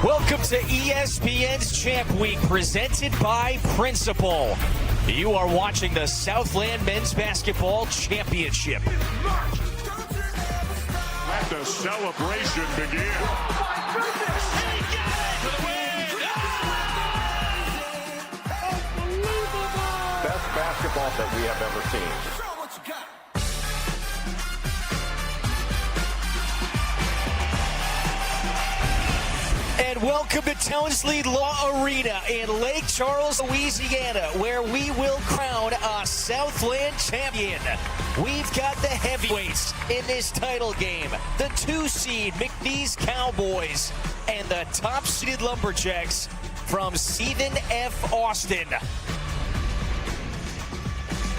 Welcome to ESPN's Champ Week, presented by Principal. You are watching the Southland Men's Basketball Championship. Let the celebration begin. Oh my goodness! He got it for the win! Unbelievable! Best basketball that we have ever seen. Show what you got. And welcome to Townsley Law Arena in Lake Charles, Louisiana, where we will crown a Southland champion. We've got the heavyweights in this title game, the 2-seed McNeese Cowboys and the top-seeded Lumberjacks from Stephen F. Austin.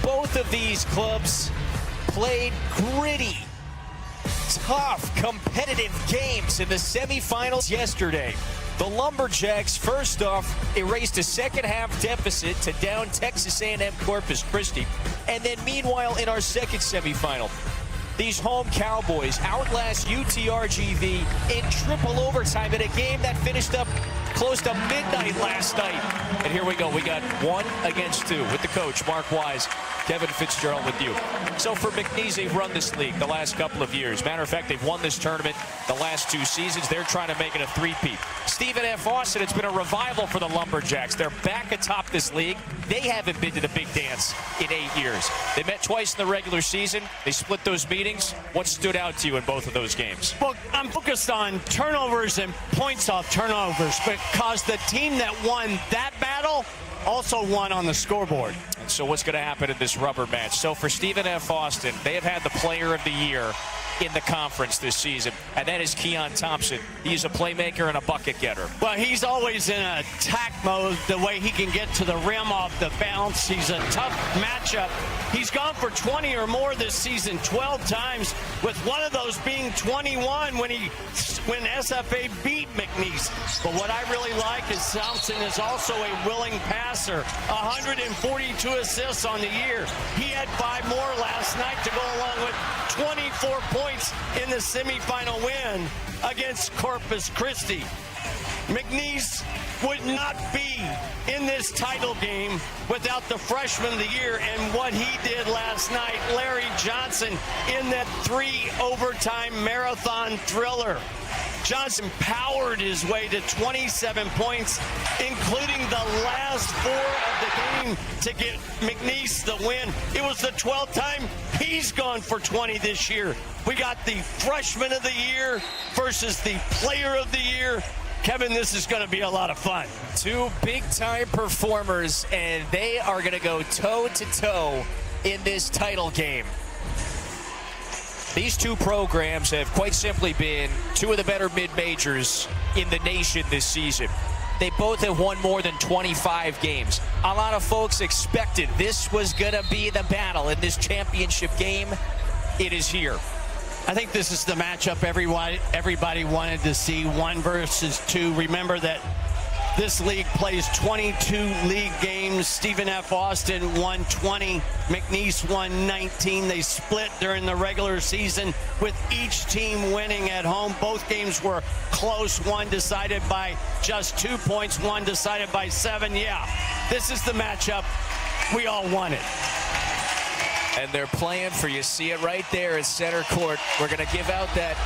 Both of these clubs played gritty, tough, competitive games in the semifinals yesterday. The Lumberjacks, first off, erased a second-half deficit to down Texas A&M Corpus Christi. And then, meanwhile, in our second semifinal, these home Cowboys outlast UTRGV in triple overtime in a game that finished up close to midnight last night. And here we go. We got 1 against 2 with the coach, Mark Wise. Kevin Fitzgerald with you. So for McNeese, they've run this league the last couple of years. Matter of fact, they've won this tournament the last 2 seasons. They're trying to make it a three-peat. Stephen F. Austin, it's been a revival for the Lumberjacks. They're back atop this league. They haven't been to the big dance in 8 years. They met twice in the regular season. They split those meetings. What stood out to you in both of those games? Well, I'm focused on turnovers and points off turnovers because the team that won that battle also won on the scoreboard. And so what's going to happen in this rubber match? So for Stephen F. Austin, they have had the player of the year in the conference this season, and that is Keon Thompson. He's a playmaker and a bucket getter. Well, he's always in attack mode, the way he can get to the rim off the bounce. He's a tough matchup. He's gone for 20 or more this season 12 times, with one of those being 21 when SFA beat McNeese. But what I really like is Thompson is also a willing passer. 142 assists on the year. He had 5 more last night to go along with 24 points in the semifinal win against Corpus Christi. McNeese would not be in this title game without the freshman of the year and what he did last night, Larry Johnson, in that 3 overtime marathon thriller. Johnson powered his way to 27 points, including the last 4 of the game to get McNeese the win. It was the 12th time he's gone for 20 this year. We got the freshman of the year versus the player of the year. Kevin, this is going to be a lot of fun. 2 big-time performers, and they are going to go toe-to-toe in this title game. These 2 programs have quite simply been 2 of the better mid-majors in the nation this season. They both have won more than 25 games. A lot of folks expected this was going to be the battle in this championship game. It is here. I think this is the matchup everybody wanted to see, 1 versus 2. Remember that this league plays 22 league games. Stephen F. Austin won 20. McNeese won 19. They split during the regular season with each team winning at home. Both games were close. 1 decided by just 2 points. 1 decided by 7. Yeah, this is the matchup we all wanted. And they're playing for, you see it right there at center court. We're going to give out that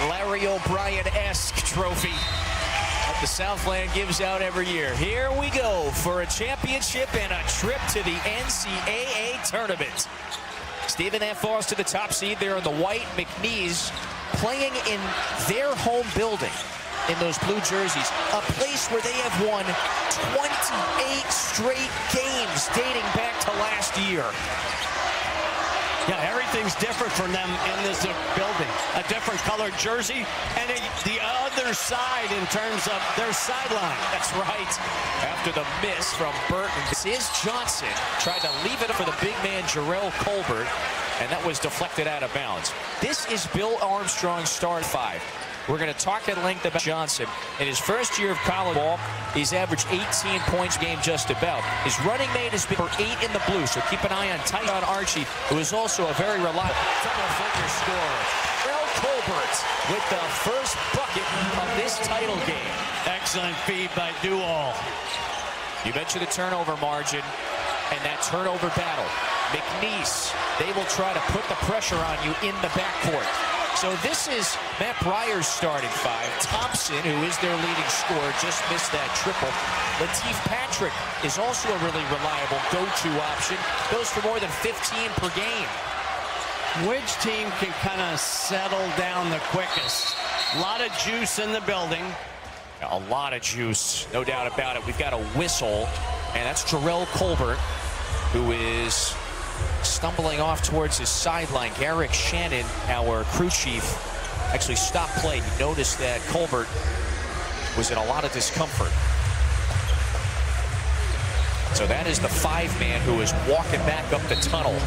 Larry O'Brien-esque trophy that the Southland gives out every year. Here we go for a championship and a trip to the NCAA tournament. Stephen F. Austin, the top seed there in the white. McNeese playing in their home building in those blue jerseys, a place where they have won 28 straight games dating back to last year. Yeah, everything's different from them in this building. A different colored jersey and the other side in terms of their sideline. That's right. After the miss from Burton, this is Johnson. Tried to leave it for the big man, Jarrell Colbert, and that was deflected out of bounds. This is Bill Armstrong's start 5. We're going to talk at length about Johnson. In his first year of college ball, he's averaged 18 points a game just about. His running mate has been for 8 in the blue, so keep an eye on Tyson Archie, who is also a very reliable double-figure scorer. Jarrell Colbert with the first bucket of this title game. Excellent feed by Duval. You mentioned the turnover margin and that turnover battle. McNeese, they will try to put the pressure on you in the backcourt. So this is Matt Breyer's starting five. Thompson, who is their leading scorer, just missed that triple. Latif Patrick is also a really reliable go-to option. Goes for more than 15 per game. Which team can kind of settle down the quickest? A lot of juice in the building. A lot of juice, no doubt about it. We've got a whistle, and that's Jarrell Colbert, who is stumbling off towards his sideline. Garrick Shannon, our crew chief, actually stopped play. He noticed that Colbert was in a lot of discomfort. So that is the five-man who is walking back up the tunnel.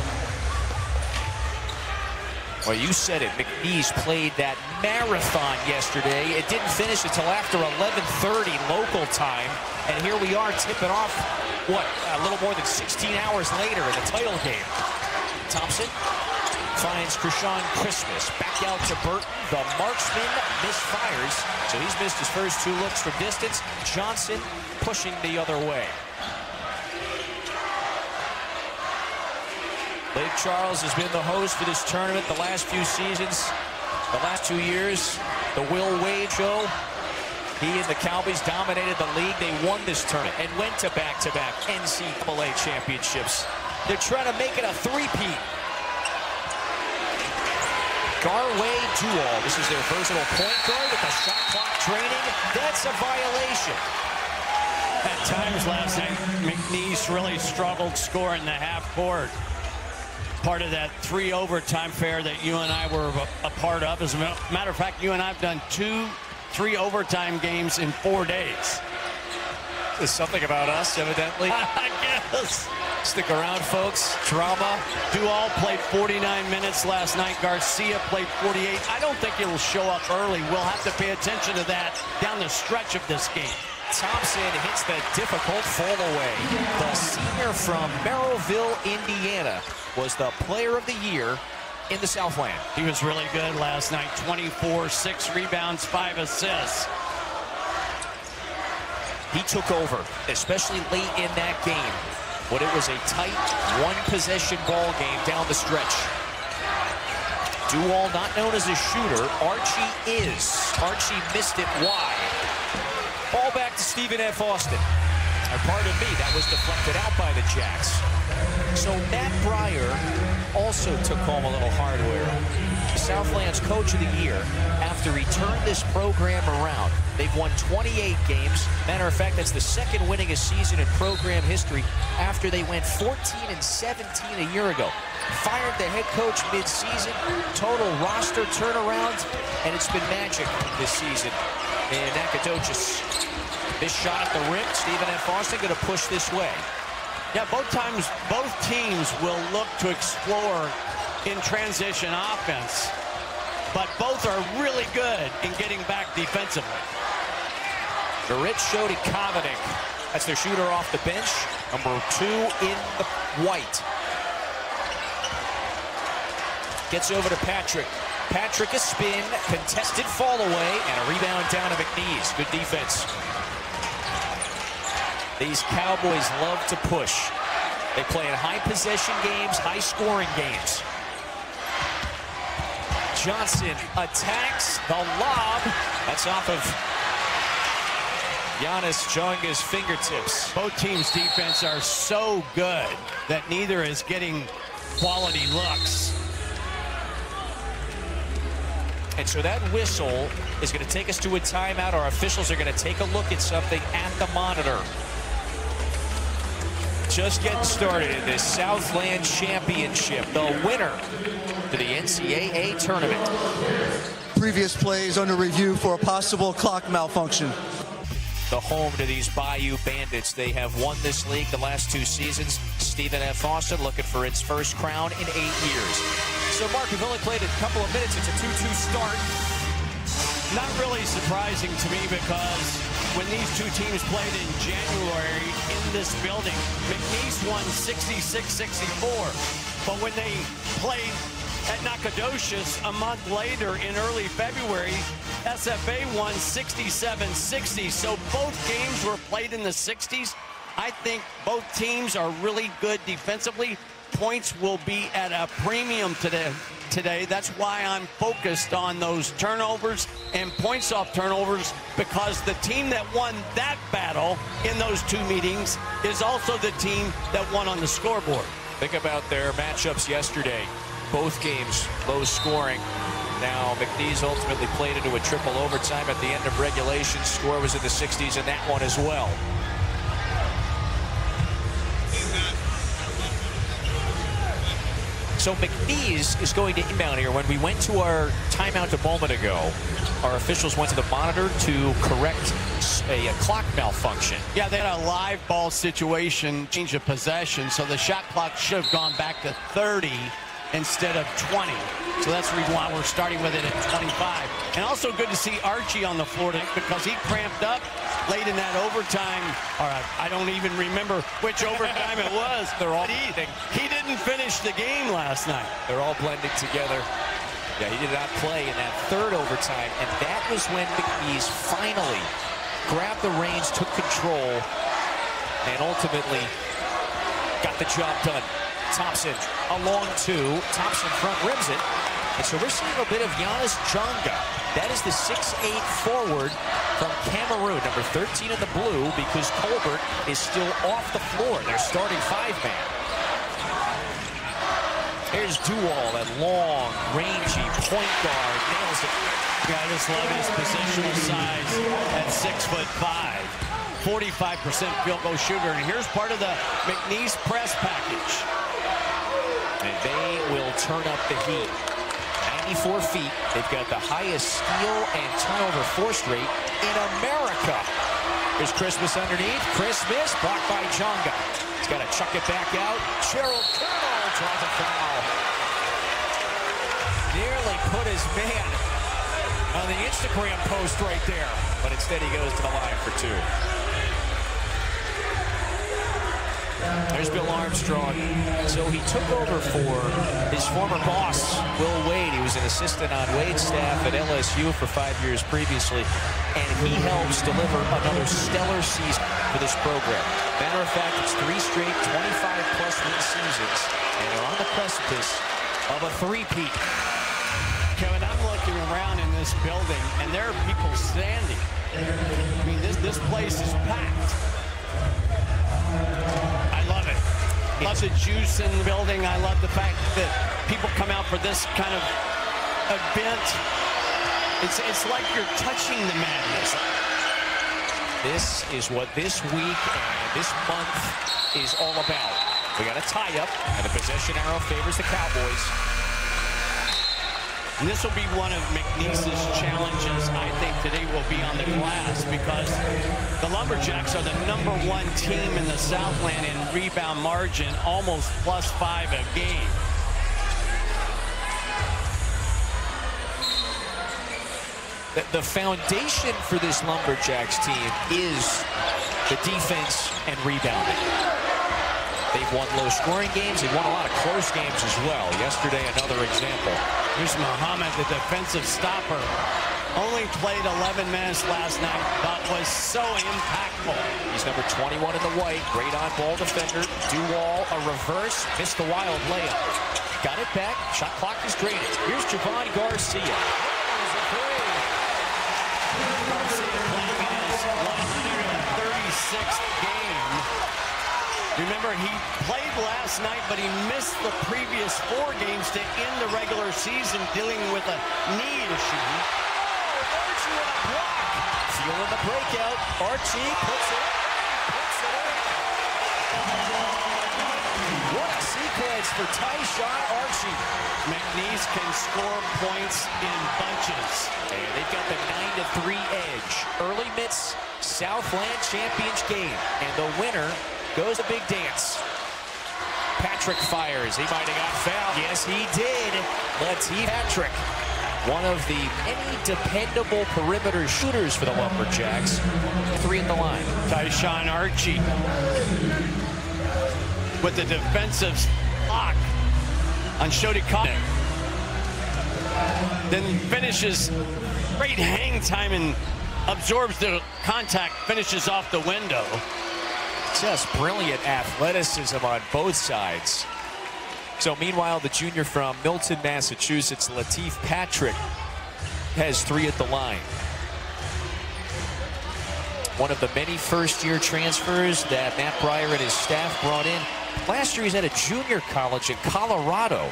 Well, you said it. McNeese played that marathon yesterday. It didn't finish until after 11:30 local time. And here we are tipping off, what, a little more than 16 hours later in the title game. Thompson finds Krishan Christmas. Back out to Burton. The marksman misfires. So he's missed his first two looks from distance. Johnson pushing the other way. Lake Charles has been the host for this tournament the last few seasons. The last 2 years, the Will Wade Show. He and the Cowboys dominated the league. They won this tournament and went to back-to-back NCAA championships. They're trying to make it a three-peat. Garway Duval. This is their versatile point guard with the shot clock training. That's a violation. At times last night, McNeese really struggled scoring the half court. Part of that 3 overtime fair that you and I were a part of. As a matter of fact, you and I have done 2-3 overtime games in 4 days. There's something about us, evidently. I guess. Stick around, folks. Drama. Duval played 49 minutes last night. Garcia played 48. I don't think it will show up early. We'll have to pay attention to that down the stretch of this game. Thompson hits the difficult fall away. The senior from Merrillville, Indiana, was the player of the year in the Southland. He was really good last night. 24, 6 rebounds, 5 assists. He took over, especially late in that game, when it was a tight one-possession ball game down the stretch. Duval not known as a shooter. Archie is. Archie missed it wide. Ball back to Stephen F. Austin. And pardon me, that was deflected out by the Jacks. So Matt Breyer also took home a little hardware. Southland's Coach of the Year after he turned this program around. They've won 28 games. Matter of fact, that's the second winningest season in program history after they went 14-17 a year ago. Fired the head coach mid-season, total roster turnaround, and it's been magic this season. And Nacogdoches, this shot at the rim, Stephen F. Austin going to push this way. Yeah, both teams will look to explore in transition offense, but both are really good in getting back defensively. Rich Shody Kovacic, that's their shooter off the bench, number 2 in the white. Gets over to Patrick. Patrick a spin, contested fall away, and a rebound down to McNeese. Good defense. These Cowboys love to push. They play in high possession games, high scoring games. Johnson attacks the lob. That's off of Giannis Jonga's fingertips. Both teams' defense are so good that neither is getting quality looks. And so that whistle is going to take us to a timeout. Our officials are going to take a look at something at the monitor. Just getting started in this Southland Championship. The winner to the NCAA tournament. Previous plays under review for a possible clock malfunction. The home to these Bayou Bandits. They have won this league the last 2 seasons. Stephen F. Austin looking for its first crown in 8 years. So, Mark, you've only played a couple of minutes. It's a 2-2 start. Not really surprising to me because when these two teams played in January in this building, McNeese won 66-64. But when they played at Nacogdoches a month later in early February. SFA won 67-60, so both games were played in the 60s. I think both teams are really good defensively. Points will be at a premium today. That's why I'm focused on those turnovers and points off turnovers, because the team that won that battle in those two meetings is also the team that won on the scoreboard. Think about their matchups yesterday. Both games low scoring. Now McNeese ultimately played into a triple overtime at the end of regulation. Score was in the 60s in that one as well. So McNeese is going to inbound here. When we went to our timeout a moment ago, our officials went to the monitor to correct a clock malfunction. Yeah, they had a live ball situation, change of possession, so the shot clock should have gone back to 30 instead of 20. So that's the reason why we're starting with it at 25. And also good to see Archie on the floor tonight, because he cramped up late in that overtime. All right, I don't even remember which overtime it was. They're all he didn't finish the game last night. They're all blending together. Yeah, he did not play in that third overtime, and that was when McNeese finally grabbed the reins, took control, and ultimately got the job done. Thompson along two. Thompson front rims it. And so we're seeing a bit of Giannis Jonga. That is the 6'8" forward from Cameroon, number 13 in the blue, because Colbert is still off the floor. They're starting five-man. There's Duwall, that long, rangy point guard. Nails it. Yeah, I just love his positional size at 6'5". 45% field goal shooter. And here's part of the McNeese press package. And they will turn up the heat. 94 feet. They've got the highest steal and turnover force rate in America. There's Christmas underneath. Christmas blocked by Jonga. He's got to chuck it back out. Gerald Colonel draws a foul. Nearly put his man on the Instagram post right there. But instead he goes to the line for two. There's Bill Armstrong. So he took over for his former boss, Will Wade. He was an assistant on Wade's staff at LSU for 5 years previously, and he helps deliver another stellar season for this program. Matter of fact, it's 3 straight 25-plus win seasons, and they're on the precipice of a three-peat. Kevin, I'm looking around in this building, and there are people standing. I mean, this place is packed. I love it. Love the juice in the building. I love the fact that people come out for this kind of event. It's like you're touching the madness. This is what this week and this month is all about. We got a tie-up, and the possession arrow favors the Cowboys. And this will be one of McNeese's challenges, I think, today will be on the glass, because the Lumberjacks are the #1 team in the Southland in rebound margin, almost +5 a game. The foundation for this Lumberjacks team is the defense and rebounding. They've won low-scoring games. They've won a lot of close games as well. Yesterday, another example. Here's Muhammad, the defensive stopper. Only played 11 minutes last night, but was so impactful. He's number 21 in the white. Great on-ball defender. Duwall, a reverse. Missed the wild layup. Got it back. Shot clock is drained. Here's Javon Garcia. Garcia playing in his 136th game. Remember, he played last night, but he missed the previous 4 games to end the regular season, dealing with a knee issue. Archie with a block. Feeling the breakout. Archie puts it in. What a sequence for Tyshawn Archie. McNeese can score points in bunches. And they've got the 9-3 edge. Early Miss Southland Champions game. And the winner goes a big dance. Patrick fires. He might have got fouled. Yes, he did. Let's see Patrick. One of the many dependable perimeter shooters for the Lumberjacks. 3 at the line. Tyshawn Archie with the defensive block on Shodi Collins. then finishes great hang time and absorbs the contact, finishes off the window. Just brilliant athleticism on both sides. So meanwhile, the junior from Milton, Massachusetts, Latif Patrick, has 3 at the line. One of the many first-year transfers that Matt Breyer and his staff brought in. Last year, he's at a junior college in Colorado.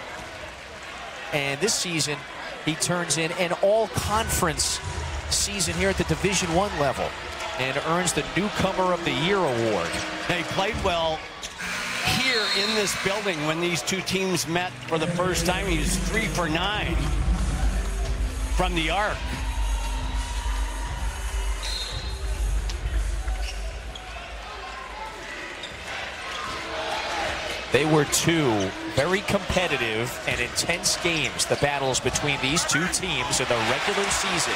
And this season, he turns in an all-conference season here at the Division I level and earns the Newcomer of the Year award. They played well here in this building when these two teams met for the first time. He was 3 for 9 from the arc. They were 2 very competitive and intense games, the battles between these two teams in the regular season.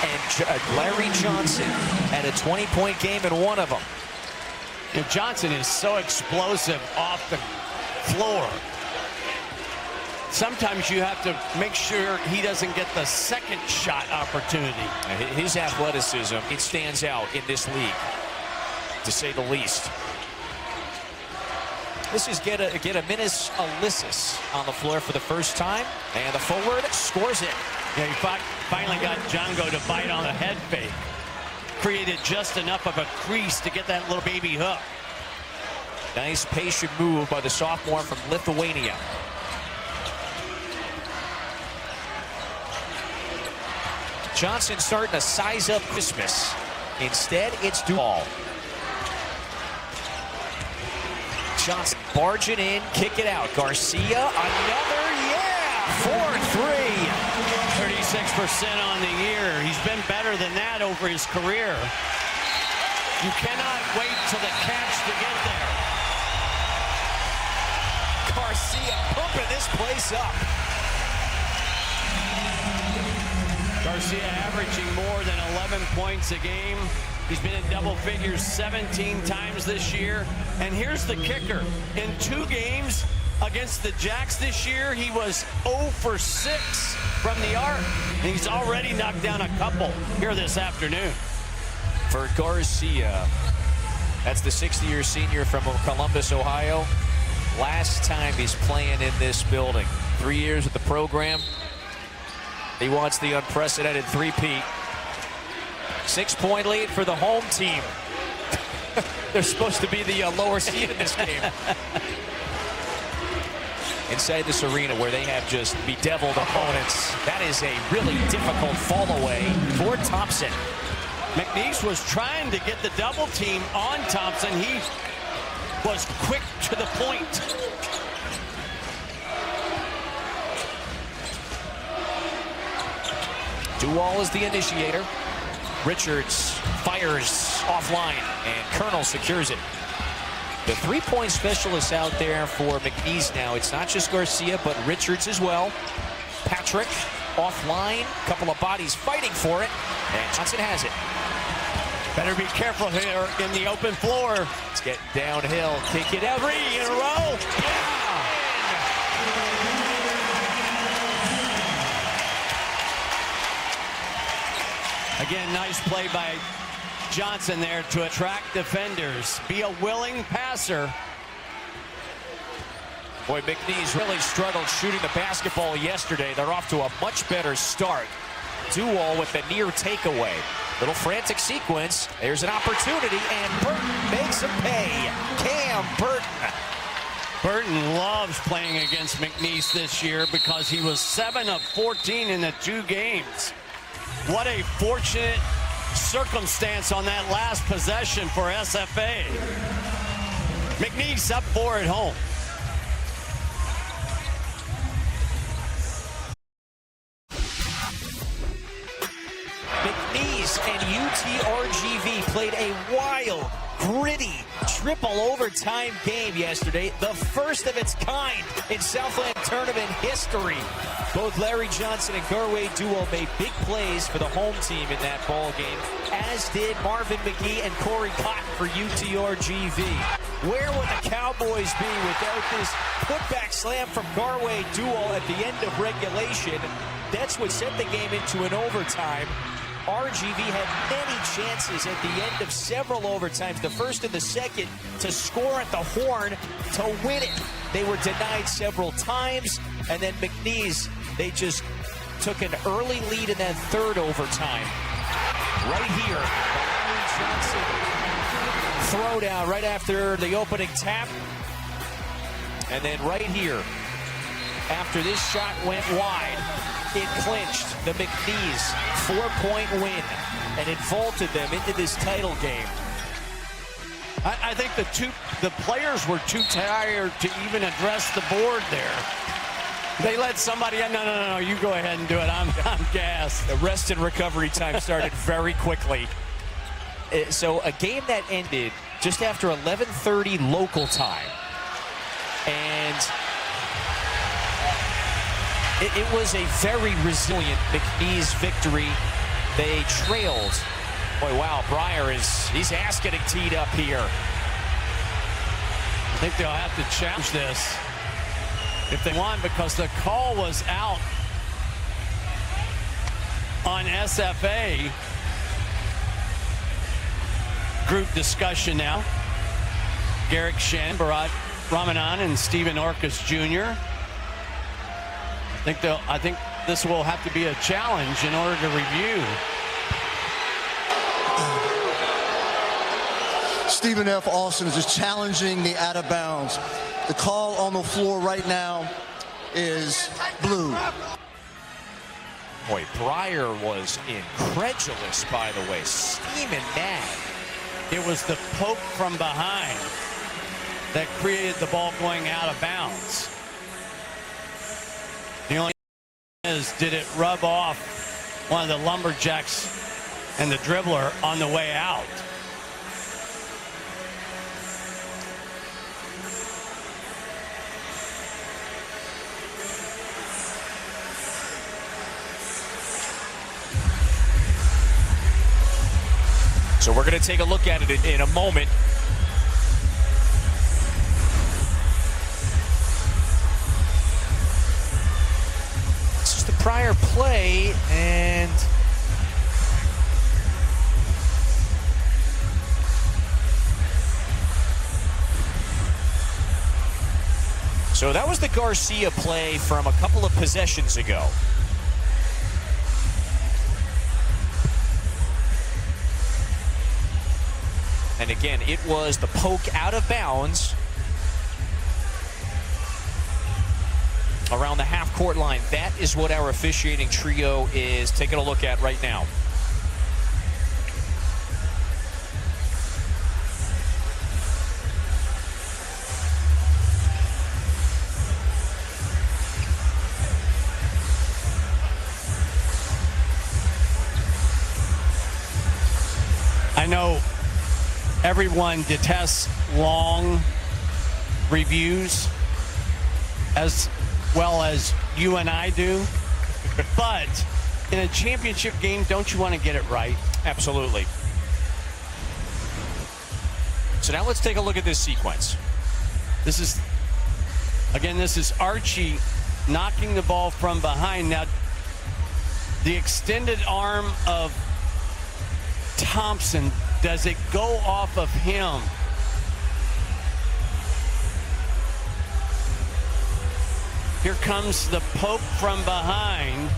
And Larry Johnson had a 20-point game in one of them. And Johnson is so explosive off the floor. Sometimes you have to make sure he doesn't get the second shot opportunity. His athleticism, it stands out in this league, to say the least. This is Gediminas Ulysses on the floor for the first time, and the forward scores it. Yeah, he finally got Django to bite on a head fake. Created just enough of a crease to get that little baby hook. Nice patient move by the sophomore from Lithuania. Johnson starting to size up Christmas. Instead, it's Duval. Johnson barging in, kick it out. Garcia, another, yeah! 4-3. 36% on the year. He's been better than that over his career. You cannot wait till the catch to get there. Garcia pumping this place up. Garcia averaging more than 11 points a game. He's been in double figures 17 times this year. And here's the kicker. In 2 games against the Jacks this year, he was 0 for 6 from the arc. And he's already knocked down a couple here this afternoon. For Garcia, that's the 60-year senior from Columbus, Ohio. Last time he's playing in this building. 3 years with the program. He wants the unprecedented three-peat. 6-point lead for the home team. They're supposed to be the lower seed in this game. Inside this arena where they have just bedeviled opponents. That is a really difficult fall away for Thompson. McNeese was trying to get the double team on Thompson. He was quick to the point. Duval is the initiator. Richards fires offline, and Colonel secures it. The three-point specialist out there for McNeese now. It's not just Garcia, but Richards as well. Patrick offline, couple of bodies fighting for it, and Johnson has it. Better be careful here in the open floor. It's getting downhill. Kick it out. 3 in a row. Again, nice play by Johnson there to attract defenders. Be a willing passer. Boy, McNeese really struggled shooting the basketball yesterday. They're off to a much better start. Duval with the near takeaway. Little frantic sequence. There's an opportunity, and Burton makes him pay. Cam Burton. Burton loves playing against McNeese this year because he was 7 of 14 in the 2 games. What a fortunate circumstance on that last possession for SFA. McNeese up 4 at home. McNeese and UTRGV played a wild, gritty, triple overtime game yesterday. The first of its kind in Southland tournament history. Both Larry Johnson and Garway Duo made big plays for the home team in that ball game, as did Marvin McGee and Corey Cotton for UTRGV. Where would the Cowboys be without this putback slam from Garway Duo at the end of regulation? That's what sent the game into an overtime. RGV had many chances at the end of several overtimes, the first and the second, to score at the horn to win it. They were denied several times, and then McNeese, they just took an early lead in that third overtime. Right here, throw down right after the opening tap. And then right here, after this shot went wide, it clinched the McNeese 4-point win, and it vaulted them into this title game. I think the players were too tired to even address the board there. They let somebody, no, you go ahead and do it. I'm gassed. The rest and recovery time started very quickly. So a game that ended just after 11:30 local time. And it was a very resilient McNeese victory. They trailed. Boy, wow, Breyer he's ass getting teed up here. I think they'll have to challenge this if they want, because the call was out on SFA. Group discussion now. Garrick Shen, Bharat Ramanan, and Stephen Orcus Jr. I think this will have to be a challenge in order to review. Stephen F. Austin is just challenging the out of bounds. The call on the floor right now is blue. Boy, Breyer was incredulous, by the way, steaming mad. It was the poke from behind that created the ball going out of bounds. The only thing is, did it rub off one of the Lumberjacks and the dribbler on the way out? So we're going to take a look at it in a moment. This is the prior play, and so that was the Garcia play from a couple of possessions ago. And again, it was the poke out of bounds around the half-court line. That is what our officiating trio is taking a look at right now. I know everyone detests long reviews as well as you and I do. But in a championship game, don't you want to get it right? Absolutely. So now let's take a look at this sequence. This is Archie knocking the ball from behind. Now, the extended arm of Thompson, does it go off of him? Here comes the poke from behind.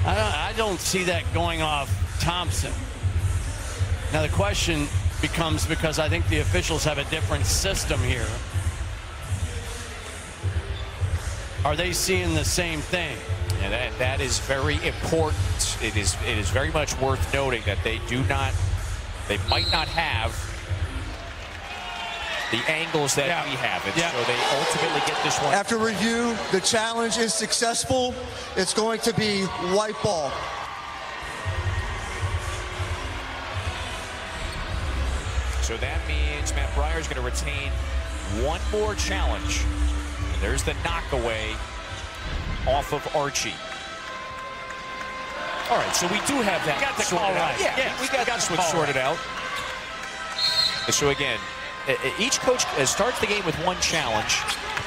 I don't see that going off Thompson. Now the question becomes, because I think the officials have a different system here, are they seeing the same thing? And that is very important. It is very much worth noting that they might not have the angles that we have. And so they ultimately get this one. After review, the challenge is successful. It's going to be white ball. So that means Matt Breyer is going to retain one more challenge. And there's the knockaway off of Archie. All right, so we do have that sorted out. Yeah, we got this one sorted out. And so again, each coach starts the game with one challenge.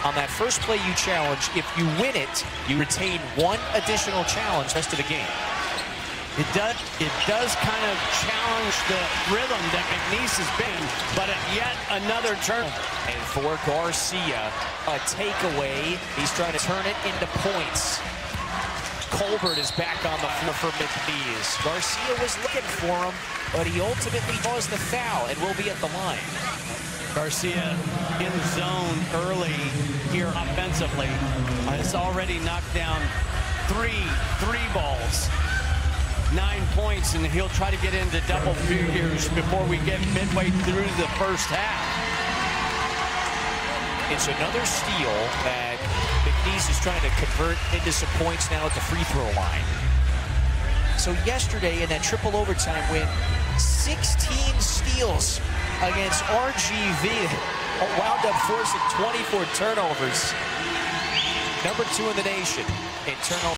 On that first play you challenge, if you win it, you retain one additional challenge rest of the game. It does kind of challenge the rhythm that McNeese has been, but yet another turnover. And for Garcia, a takeaway. He's trying to turn it into points. Colbert is back on the floor for McNeese. Garcia was looking for him, but he ultimately draws the foul and will be at the line. Garcia in zone early here offensively. Has already knocked down three balls. 9 points, and he'll try to get into double figures before we get midway through the first half. It's another steal that McNeese is trying to convert into some points now at the free throw line. So yesterday in that triple overtime win, 16 steals against RGV, wound up forcing 24 turnovers. Number 2 in the nation in turnover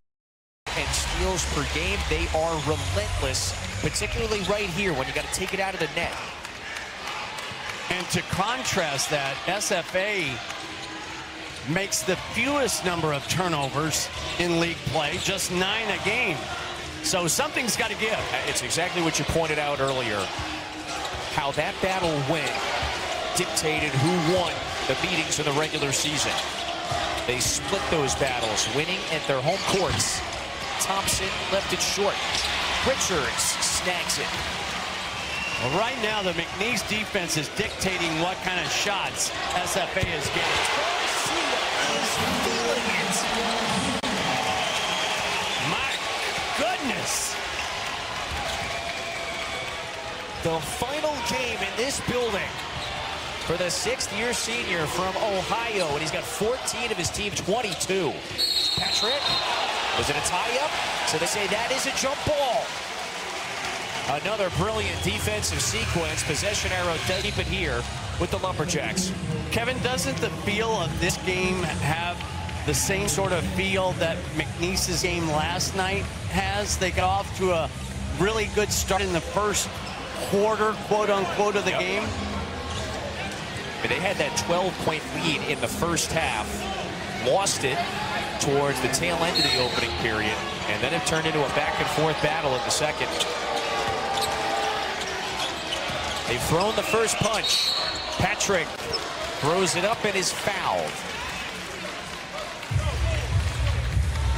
and steals per game. They are relentless, particularly right here when you got to take it out of the net. And to contrast that, SFA makes the fewest number of turnovers in league play, just 9 a game. So something's got to give. It's exactly what you pointed out earlier. How that battle went dictated who won the meetings in the regular season. They split those battles, winning at their home courts. Thompson left it short. Richards snags it. Well, right now, the McNeese defense is dictating what kind of shots SFA is getting. Garcia is feeling it. My goodness. The final game in this building for the 6th-year senior from Ohio, and he's got 14 of his team 22. Patrick, was it a tie-up? So they say that is a jump ball. Another brilliant defensive sequence. Possession arrow does keep it here with the Lumberjacks. Kevin, doesn't the feel of this game have the same sort of feel that McNeese's game last night has? They got off to a really good start in the first quarter, quote-unquote, of the game. They had that 12-point lead in the first half, lost it towards the tail end of the opening period, and then it turned into a back-and-forth battle in the second. They've thrown the first punch. Patrick throws it up and is fouled.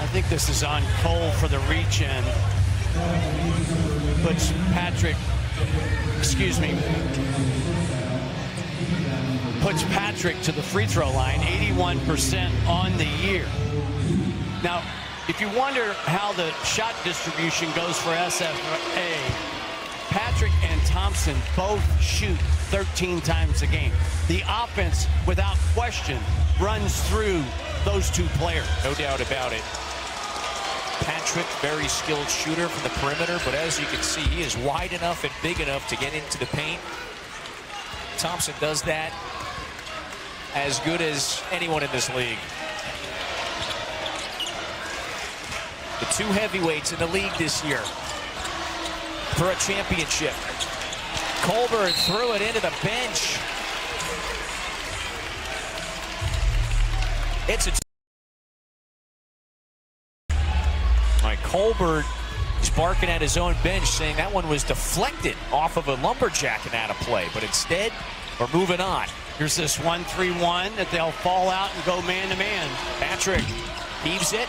I think this is on Cole for the reach-in. Puts Patrick, puts Patrick to the free throw line, 81% on the year. Now, if you wonder how the shot distribution goes for SFA, Patrick and Thompson both shoot 13 times a game. The offense, without question, runs through those two players. No doubt about it. Patrick, very skilled shooter from the perimeter, but as you can see, he is wide enough and big enough to get into the paint. Thompson does that as good as anyone in this league. The 2 heavyweights in the league this year for a championship. Colbert threw it into the bench. It's a Mike Colbert is barking at his own bench, saying that one was deflected off of a Lumberjack and out of play. But instead, we're moving on. Here's this 1-3-1 that they'll fall out and go man-to-man. Patrick heaves it.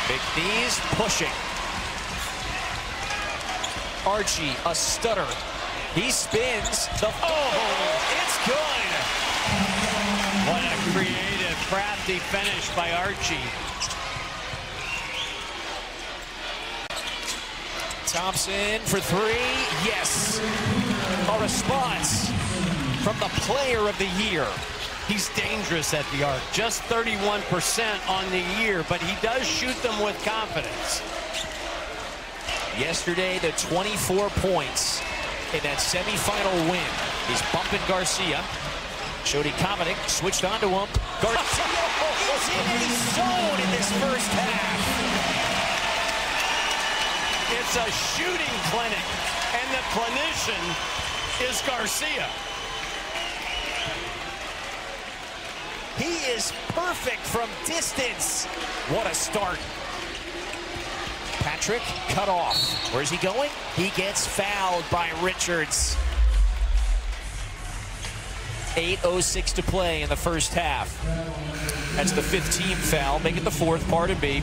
McNeese pushing. Archie, a stutter. He spins. It's good. What a creative, crafty finish by Archie. Thompson for 3. Yes. A response from the player of the year. He's dangerous at the arc. Just 31% on the year, but he does shoot them with confidence. Yesterday, the 24 points in that semifinal win. He's bumping Garcia. Shody Kovacic switched onto him. Garcia is in a zone in this first half. It's a shooting clinic, and the clinician is Garcia. is perfect from distance. What a start. Patrick cut off. Where's he going? He gets fouled by Richards. 8:06 to play in the first half. That's the 15th foul, making the fourth, pardon me,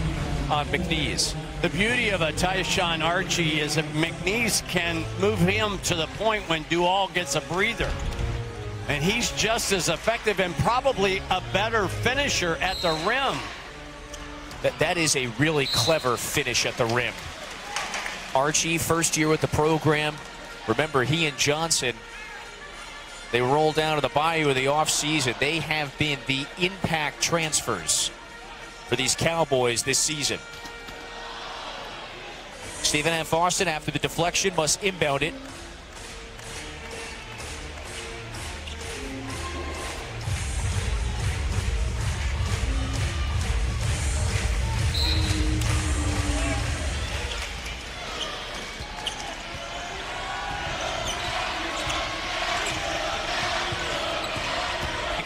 on McNeese. The beauty of a Tyshawn Archie is that McNeese can move him to the point when Dual gets a breather. And he's just as effective and probably a better finisher at the rim. That is a really clever finish at the rim. Archie, first year with the program. Remember, he and Johnson, they rolled down to the Bayou in the offseason. They have been the impact transfers for these Cowboys this season. Stephen F. Austin, after the deflection, must inbound it.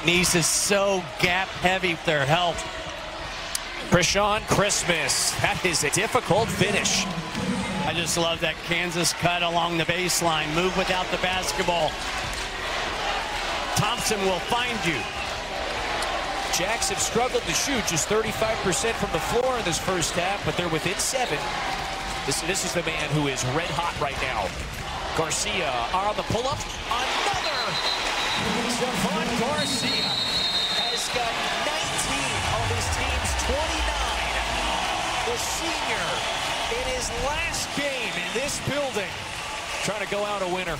McNeese is so gap heavy with their help. Krishan Christmas. That is a difficult finish. I just love that Kansas cut along the baseline. Move without the basketball. Thompson will find you. Jacks have struggled to shoot just 35% from the floor in this first half, but they're within 7. This is the man who is red hot right now. Garcia on the pull-up. Another. Javon Garcia has got 19 of his team's 29. The senior in his last game in this building, trying to go out a winner.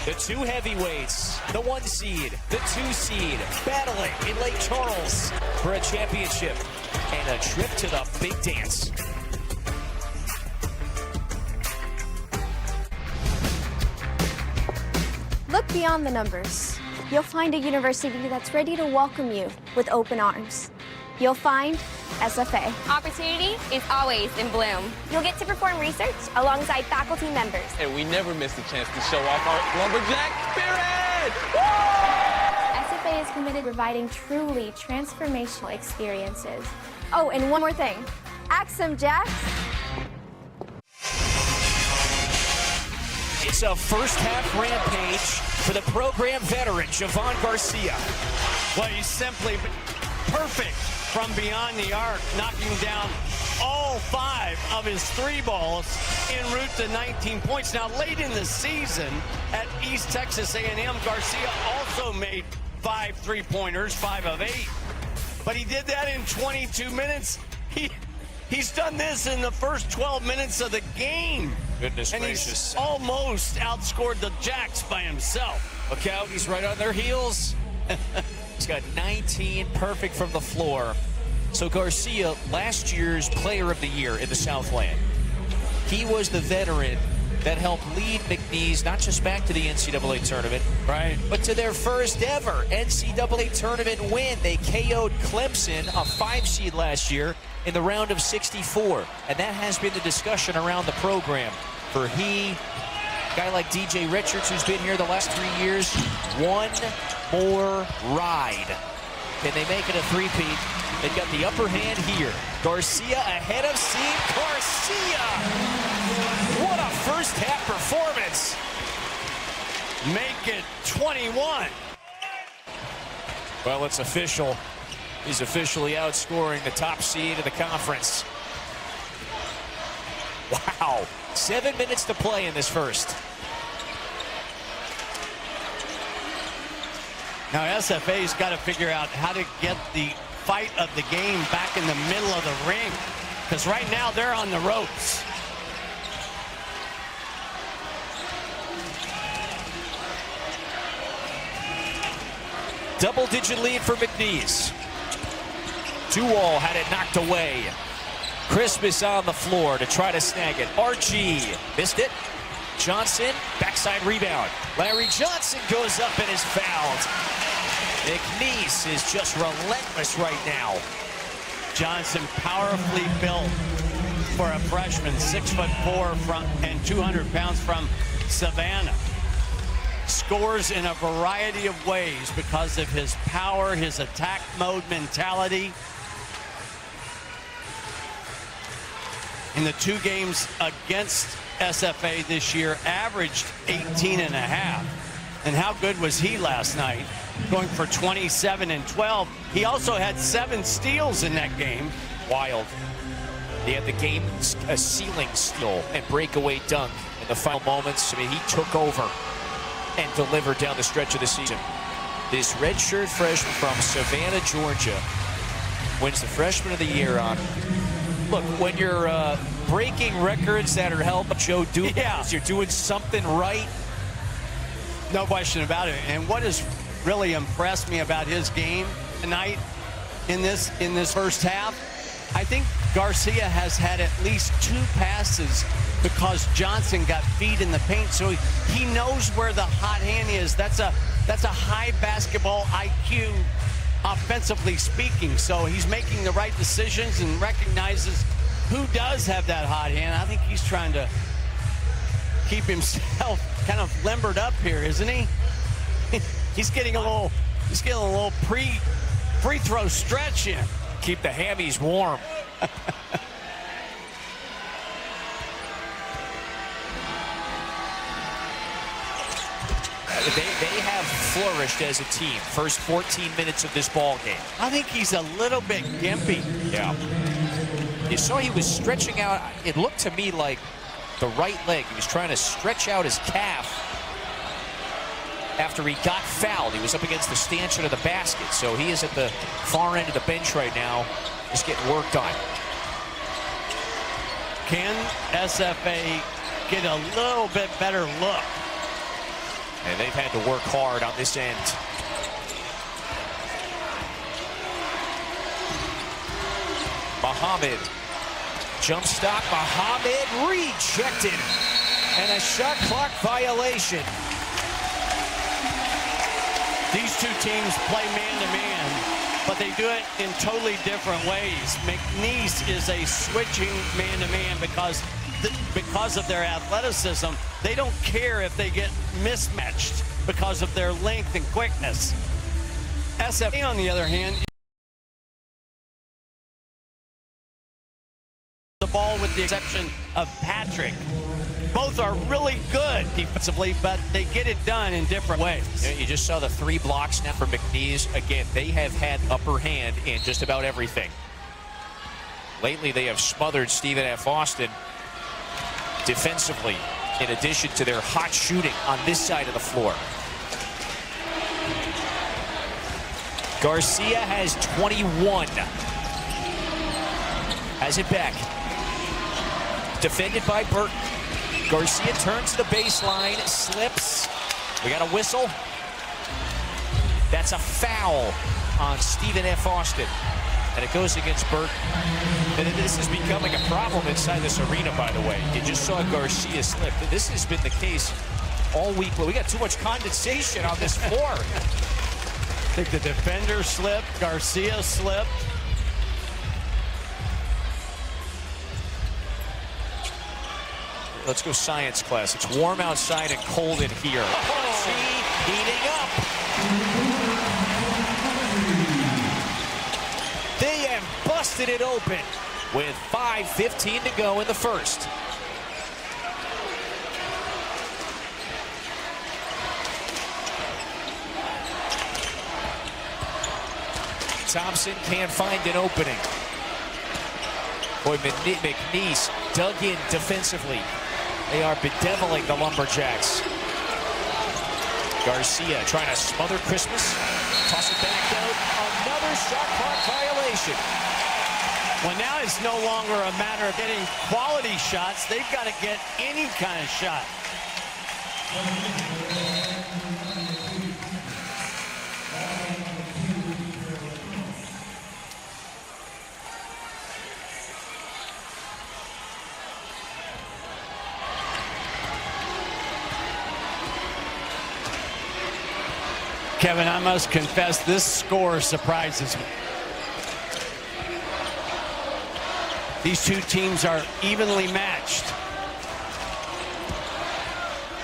The two heavyweights, the 1 seed, the 2 seed, battling in Lake Charles for a championship and a trip to the big dance. Look beyond the numbers. You'll find a university that's ready to welcome you with open arms. You'll find SFA. Opportunity is always in bloom. You'll get to perform research alongside faculty members. And we never miss a chance to show off our lumberjack spirit! SFA is committed to providing truly transformational experiences. Oh, and one more thing. Ask some Jacks. It's a first half rampage for the program veteran, Javon Garcia. Well, he's simply perfect from beyond the arc, knocking down all 5 of his 3 balls en route to 19 points. Now, late in the season at East Texas A&M, Garcia also made 5 3-pointers, 5 of 8. But he did that in 22 minutes. He's done this in the first 12 minutes of the game. Goodness and gracious. He's almost outscored the Jacks by himself. Look out, he's right on their heels. He's got 19, perfect from the floor. So Garcia, last year's player of the year in the Southland. He was the veteran that helped lead McNeese not just back to the NCAA tournament, right, but to their first ever NCAA tournament win. They KO'd Clemson, a 5 seed last year, in the round of 64. And that has been the discussion around the program. For a guy like DJ Richards, who's been here the last 3 years, one more ride. Can they make it a three-peat? They've got the upper hand here. Garcia ahead of Seam. Garcia! What a first half performance. Make it 21. Well, it's official. He's officially outscoring the top seed of the conference. Wow. 7 minutes to play in this first. Now SFA's got to figure out how to get the fight of the game back in the middle of the ring, because right now they're on the ropes. Double-digit lead for McNeese. Dual had it knocked away. Christmas on the floor to try to snag it. Archie missed it. Johnson, backside rebound. Larry Johnson goes up and is fouled. McNeese is just relentless right now. Johnson, powerfully built for a freshman, 6'4" and 200 pounds from Savannah. scores in a variety of ways because of his power, his attack mode mentality. In the 2 games against SFA this year, averaged 18 and a half. And how good was he last night? Going for 27 and 12. He also had 7 steals in that game. Wild. He had the game a ceiling steal and breakaway dunk in the final moments. I mean, he took over and delivered down the stretch of the season. This redshirt freshman from Savannah, Georgia, wins the Freshman of the Year honor. Look, when you're breaking records that are held by Joe Dumas, you're doing something right. No question about it. And what has really impressed me about his game tonight in this first half, I think Garcia has had at least 2 passes because Johnson got feet in the paint, so he knows where the hot hand is. That's a high basketball IQ, offensively speaking. So he's making the right decisions and recognizes who does have that hot hand. I think he's trying to keep himself kind of limbered up here, isn't he? He's getting a little free throw stretch in. Keep the hammies warm. They have flourished as a team. First 14 minutes of this ball game. I think he's a little bit gimpy. Yeah. You saw he was stretching out. It looked to me like the right leg. He was trying to stretch out his calf after he got fouled. He was up against the stanchion of the basket. So he is at the far end of the bench right now, just getting worked on. Can SFA get a little bit better look? And they've had to work hard on this end. Muhammad. Jump stop. Muhammad rejected. And a shot clock violation. These 2 teams play man-to-man, but they do it in totally different ways. McNeese is a switching man-to-man because of their athleticism. They don't care if they get mismatched because of their length and quickness. SFA, on the other hand, the ball with the exception of Patrick. Both are really good defensively, but they get it done in different ways. Yeah, you just saw the 3 blocks now from McNeese. Again, they have had upper hand in just about everything. Lately, they have smothered Stephen F. Austin defensively, in addition to their hot shooting on this side of the floor. Garcia has 21. Has it back. Defended by Burton. Garcia turns to the baseline, slips. We got a whistle. That's a foul on Stephen F. Austin. And it goes against Burton. And this is becoming a problem inside this arena, by the way. You just saw Garcia slip. This has been the case all week. But we got too much condensation on this floor. I think the defender slipped, Garcia slipped. Let's go science class. It's warm outside and cold in here. Heating up. They have busted it open with 5:15 to go in the first. Thompson can't find an opening. Boy, McNeese dug in defensively. They are bedeviling the Lumberjacks. Garcia trying to smother Christmas. Toss it back out. Another shot clock violation. Well, now it's no longer a matter of getting quality shots. They've got to get any kind of shot. Kevin, I must confess, this score surprises me. These 2 teams are evenly matched.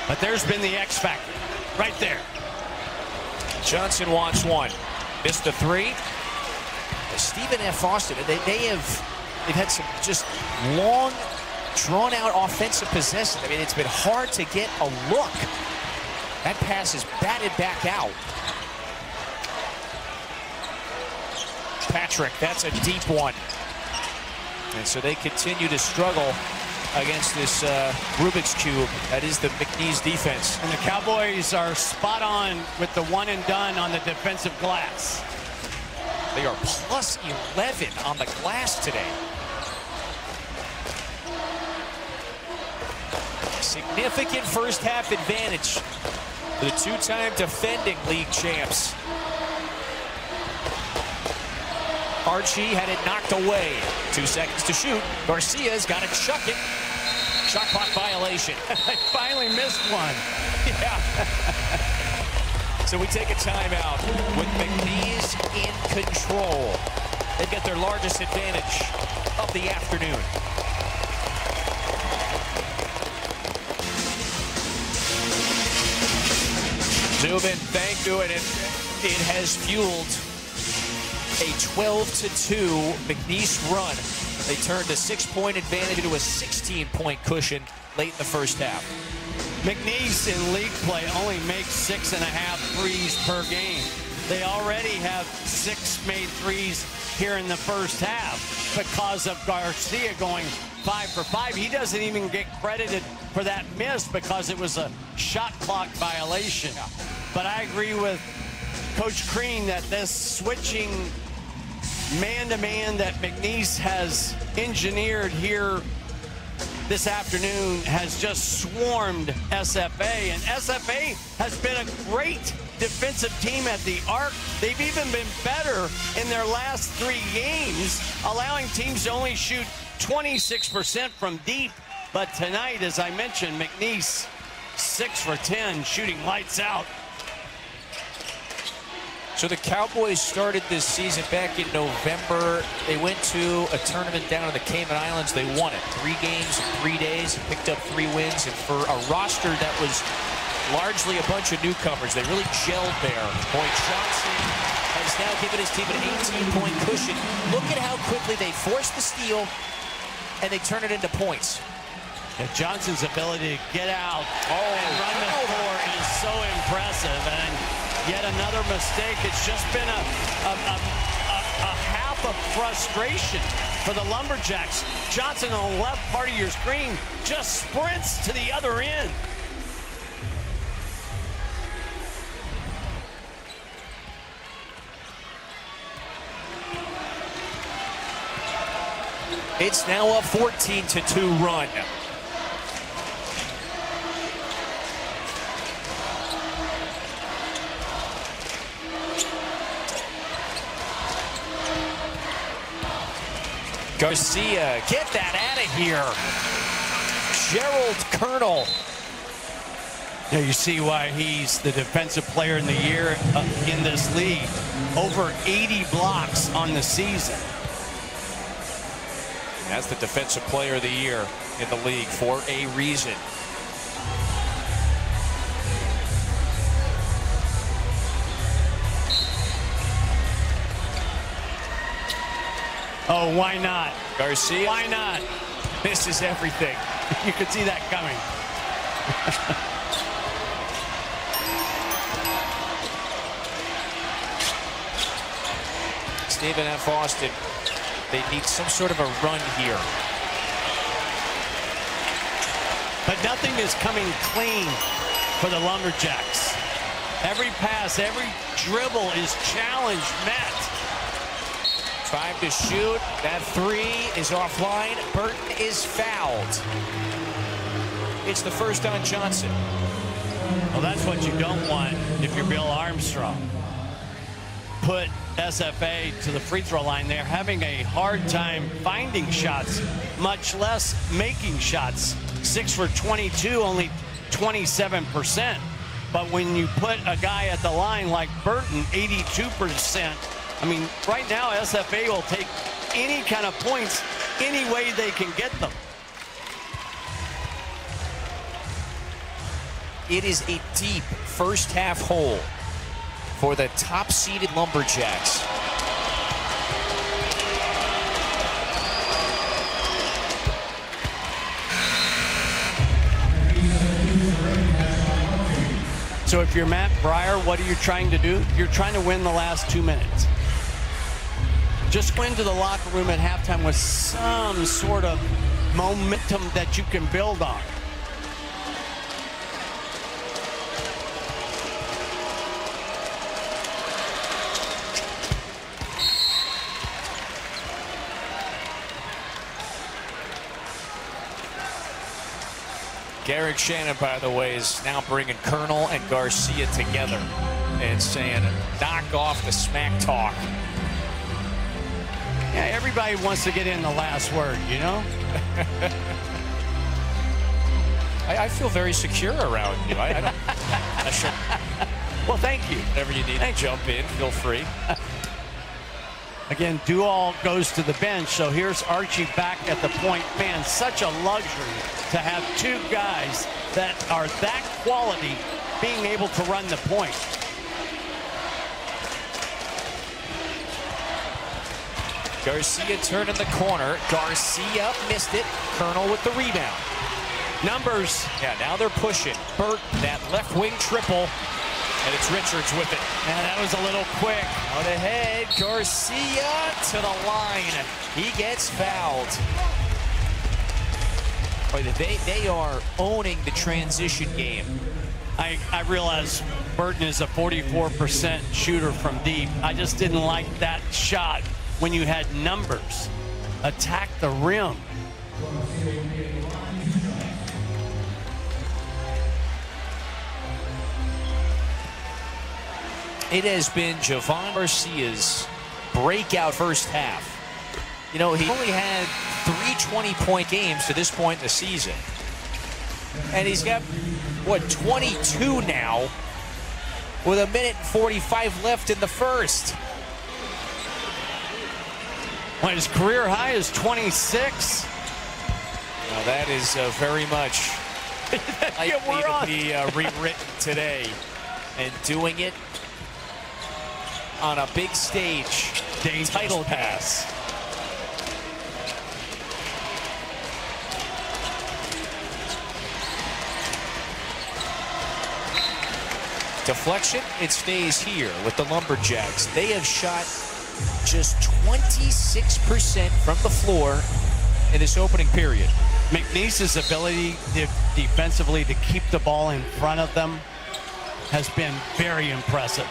But there's been the X factor. right there. Johnson wants one. Missed the three. Stephen F. Austin, they've had some just long, drawn-out offensive possession. I mean, it's been hard to get a look. That pass is batted back out. Patrick, that's a deep one. And so they continue to struggle against this Rubik's Cube. That is the McNeese defense. And the Cowboys are spot on with the one and done on the defensive glass. They are plus 11 on the glass today. Significant first half advantage for the two-time defending league champs. Archie had it knocked away. 2 seconds to shoot. Garcia's got to chuck it. Shot clock violation. They finally missed one. Yeah. So we take a timeout with McNeese in control. They get their largest advantage of the afternoon. Zubin, thank you, and it has fueled a 12-2 McNeese run. They turned a 6-point advantage into a 16-point cushion late in the first half. McNeese in league play only makes 6.5 threes per game. They already have 6 made threes here in the first half because of Garcia going 5 for 5. He doesn't even get credited for that miss because it was a shot clock violation. But I agree with Coach Crean that this switching man-to-man that McNeese has engineered here this afternoon has just swarmed SFA. And SFA has been a great defensive team at the arc. They've even been better in their last 3 games, allowing teams to only shoot 26% from deep. But tonight, as I mentioned, McNeese 6 for 10, shooting lights out. So the Cowboys started this season back in November. They went to a tournament down in the Cayman Islands. They won it. 3 games in 3 days, picked up 3 wins. And for a roster that was largely a bunch of newcomers, they really gelled there. Point Johnson has now given his team an 18-point cushion. Look at how quickly they force the steal and they turn it into points. Yeah, Johnson's ability to get out and run the floor is so impressive. And yet another mistake. It's just been a half of frustration for the Lumberjacks. Johnson on the left part of your screen just sprints to the other end. It's now a 14-2 run. Garcia, get that out of here. Gerald Colonel. Yeah, you see why he's the defensive player in the year in this league. Over 80 blocks on the season. That's the defensive player of the year in the league for a reason. Oh, why not? Garcia. Why not? This is everything. You could see that coming. Stephen F. Austin. They need some sort of a run here. But nothing is coming clean for the Lumberjacks. Every pass, every dribble is challenge met. Time to shoot. That 3 is offline. Burton is fouled. It's the first on Johnson. Well, that's what you don't want if you're Bill Armstrong. Put SFA to the free throw line. They're having a hard time finding shots, much less making shots. 6 for 22, only 27%. But when you put a guy at the line like Burton, 82%, I mean, right now, SFA will take any kind of points any way they can get them. It is a deep first half hole for the top-seeded Lumberjacks. So if you're Matt Breyer, what are you trying to do? You're trying to win the last 2 minutes. Just go into the locker room at halftime with some sort of momentum that you can build on. Garrick Shannon, by the way, is now bringing Colonel and Garcia together and saying, knock off the smack talk. Yeah, everybody wants to get in the last word, you know? I feel very secure around you. I don't. I should, Well, thank you. whenever you need to jump in, feel free. Again, Dual goes to the bench, so here's Archie back at the point. Man, such a luxury to have two guys that are that quality being able to run the point. Garcia turning the corner. Garcia missed it. Colonel with the rebound. Numbers. Yeah, now they're pushing. Burt, that left wing triple. And it's Richards with it. And that was a little quick. Out ahead, Garcia to the line. He gets fouled. They are owning the transition game. I realize Burton is a 44% shooter from deep. I just didn't like that shot when you had Numbers attack the rim. It has been Javon Garcia's breakout first half. You know, he only had 3 20-point games to this point in the season. And he's got, what, 22 now with 1:45 left in the first. Well, his career high is 26. Now that is very much likely to be rewritten today. And doing it on a big stage. Title pass. Deflection, it stays here with the Lumberjacks. They have shot just 26% from the floor in this opening period. McNeese's ability defensively to keep the ball in front of them has been very impressive.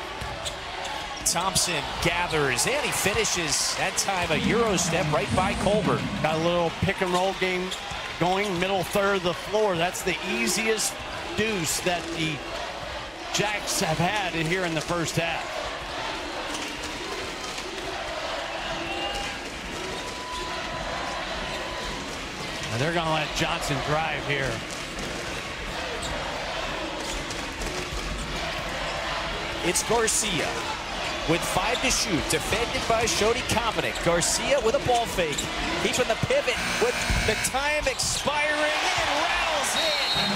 Thompson gathers and he finishes that time a Euro step right by Colbert. Got a little pick and roll game going, middle third of the floor. That's the easiest deuce that the Jacks have had here in the first half. And they're going to let Johnson drive here. It's Garcia with 5 to shoot, defended by Shody Confident. Garcia with a ball fake, keeping the pivot with the time expiring and rattles in.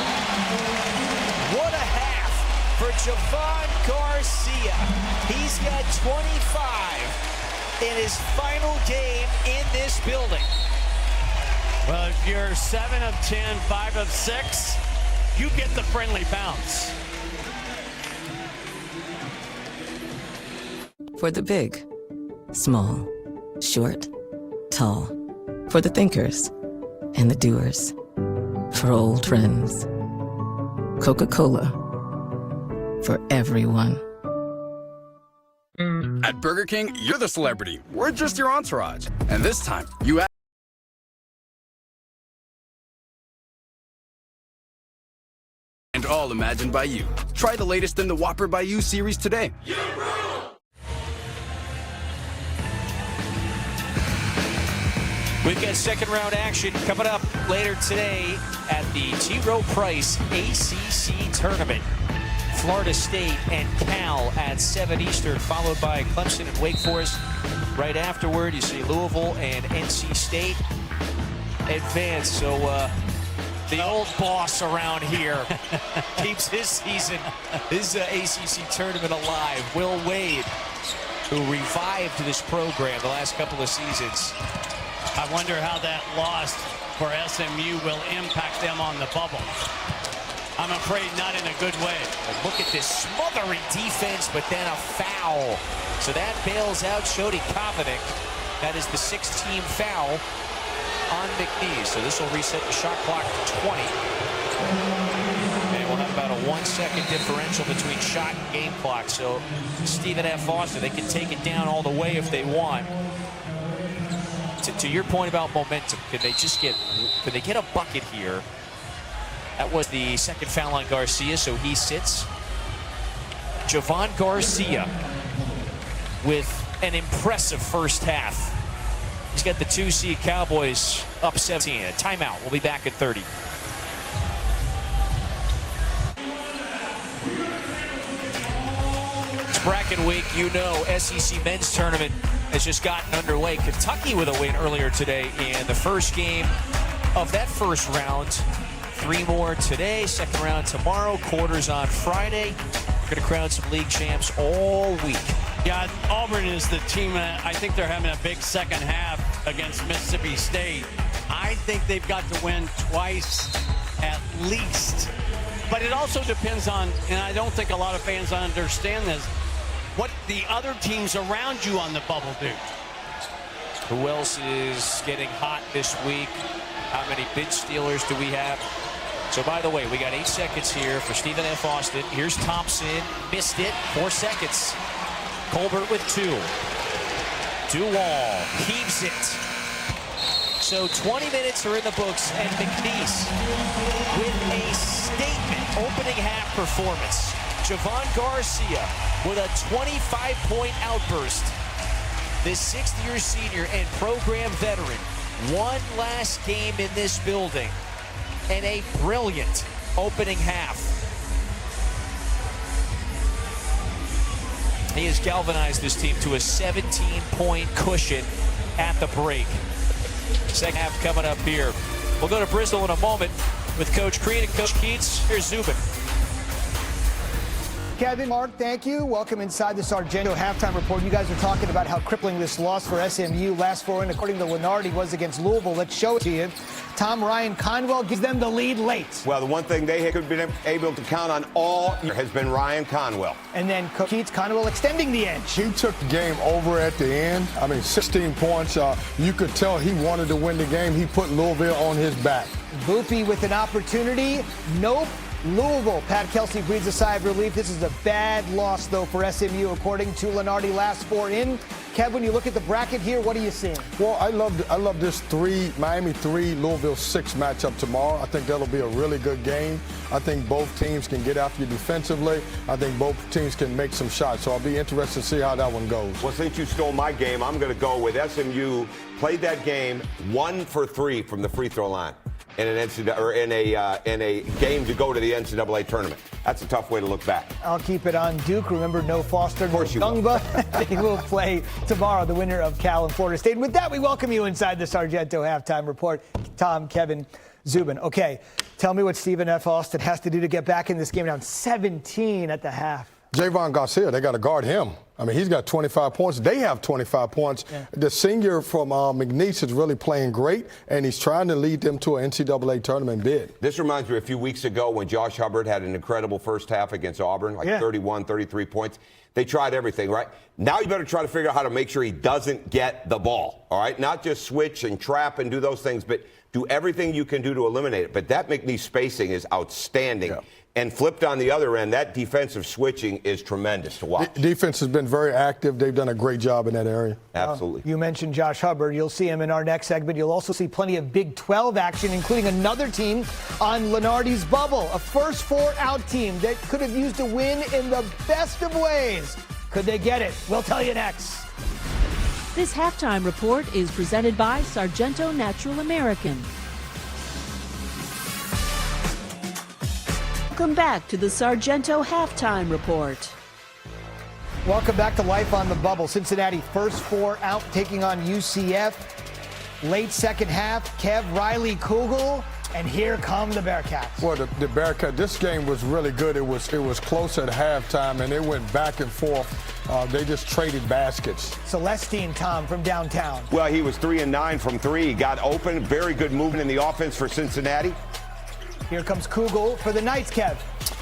What a half for Javon Garcia. He's got 25 in his final game in this building. Well, if you're 7 of 10, 5 of 6, you get the friendly bounce. For the big, small, short, tall. For the thinkers and the doers. For old friends. Coca-Cola. For everyone. At Burger King, you're the celebrity. We're just your entourage. And this time, you and all imagined by you. Try the latest in the Whopper by You series today. We've got second round action coming up later today at the T. Rowe Price ACC Tournament. Florida State and Cal at 7 Eastern, followed by Clemson and Wake Forest. Right afterward, you see Louisville and NC State advance. So the old boss around here, keeps his season, his ACC tournament alive. Will Wade, who revived this program the last couple of seasons. I wonder how that loss for SMU will impact them on the bubble. I'm afraid not in a good way. Well, look at this smothering defense, but then a foul. So that bails out Shodi Kovacic. That is the 6th-team foul on McNeese. So this will reset the shot clock to 20. And we'll have about a 1-second differential between shot and game clock. So Stephen F. Foster, they can take it down all the way if they want. To your point about momentum, could they get a bucket here? That was the second foul on Garcia, so he sits. Javon Garcia with an impressive first half. He's got the 2-seed Cowboys up 17. A timeout. We'll be back at 30. It's bracket week. You know, SEC men's tournament has just gotten underway. Kentucky with a win earlier today in the first game of that first round. 3 more today, second round tomorrow, quarters on Friday. We're going to crown some league champs all week. Yeah, Auburn is the team. I think they're having a big second half against Mississippi State. I think they've got to win twice at least. But it also depends on, and I don't think a lot of fans understand this, what the other teams around you on the bubble do. Who else is getting hot this week? How many bid stealers do we have? So, by the way, we got 8 seconds here for Stephen F. Austin. Here's Thompson. Missed it. 4 seconds. Colbert with 2. Duwall keeps it. So 20 minutes are in the books, and McNeese with a statement opening half performance. Javon Garcia with a 25-point outburst. This 6th-year senior and program veteran. One last game in this building. And a brilliant opening half. He has galvanized this team to a 17-point cushion at the break. Second half coming up here. We'll go to Bristol in a moment with Coach Crean and Coach Keats. Here's Zubin. Kevin, Mark, thank you. Welcome inside the Sargento halftime report. You guys are talking about how crippling this loss for SMU last 4 in, according to Lenardi, was against Louisville. Let's show it to you. Tom Ryan Conwell gives them the lead late. Well, the one thing they have been able to count on all year has been Ryan Conwell. And then Keats, Conwell extending the edge. He took the game over at the end. 16 points. You could tell he wanted to win the game. He put Louisville on his back. Boopy with an opportunity. Nope. Louisville. Pat Kelsey breathes a sigh of relief. This is a bad loss, though, for SMU, according to Lenardi. Last 4 in. Kev, when you look at the bracket here, what are you seeing? Well, I love this Miami 3, Louisville 6 matchup tomorrow. I think that'll be a really good game. I think both teams can get after you defensively. I think both teams can make some shots. So I'll be interested to see how that one goes. Well, since you stole my game, I'm going to go with SMU. Played that game 1 for 3 from the free throw line. In a game to go to the NCAA tournament. That's a tough way to look back. I'll keep it on Duke. Remember, no Foster, no Gungba. They will play tomorrow, the winner of Cal and Florida State. And with that, we welcome you inside the Sargento halftime report. Tom, Kevin, Zubin. Okay, tell me what Stephen F. Austin has to do to get back in this game down 17 at the half. Javon Garcia, they got to guard him. He's got 25 points. They have 25 points. Yeah. The senior from McNeese is really playing great, and he's trying to lead them to an NCAA tournament bid. This reminds me of a few weeks ago when Josh Hubbard had an incredible first half against Auburn, 31, 33 points. They tried everything, right? Now you better try to figure out how to make sure he doesn't get the ball, all right? Not just switch and trap and do those things, but do everything you can do to eliminate it. But that McNeese spacing is outstanding. Yeah. And flipped on the other end, that defensive switching is tremendous to watch. Defense has been very active. They've done a great job in that area. Absolutely. You mentioned Josh Hubbard. You'll see him in our next segment. You'll also see plenty of Big 12 action, including another team on Lenardi's bubble, a first 4-out team that could have used a win in the best of ways. Could they get it? We'll tell you next. This halftime report is presented by Sargento Natural American. Welcome back to the Sargento Halftime Report. Welcome back to Life on the Bubble. Cincinnati first 4 out taking on UCF. Late second half, Kev, Riley Kugel. And here come the Bearcats. Well, the Bearcats, this game was really good. It was close at halftime, and it went back and forth. They just traded baskets. Celestine, Tom, from downtown. Well, he was 3 and 9 from 3. He got open. Very good movement in the offense for Cincinnati. Here comes Kugel for the Knights, Kev.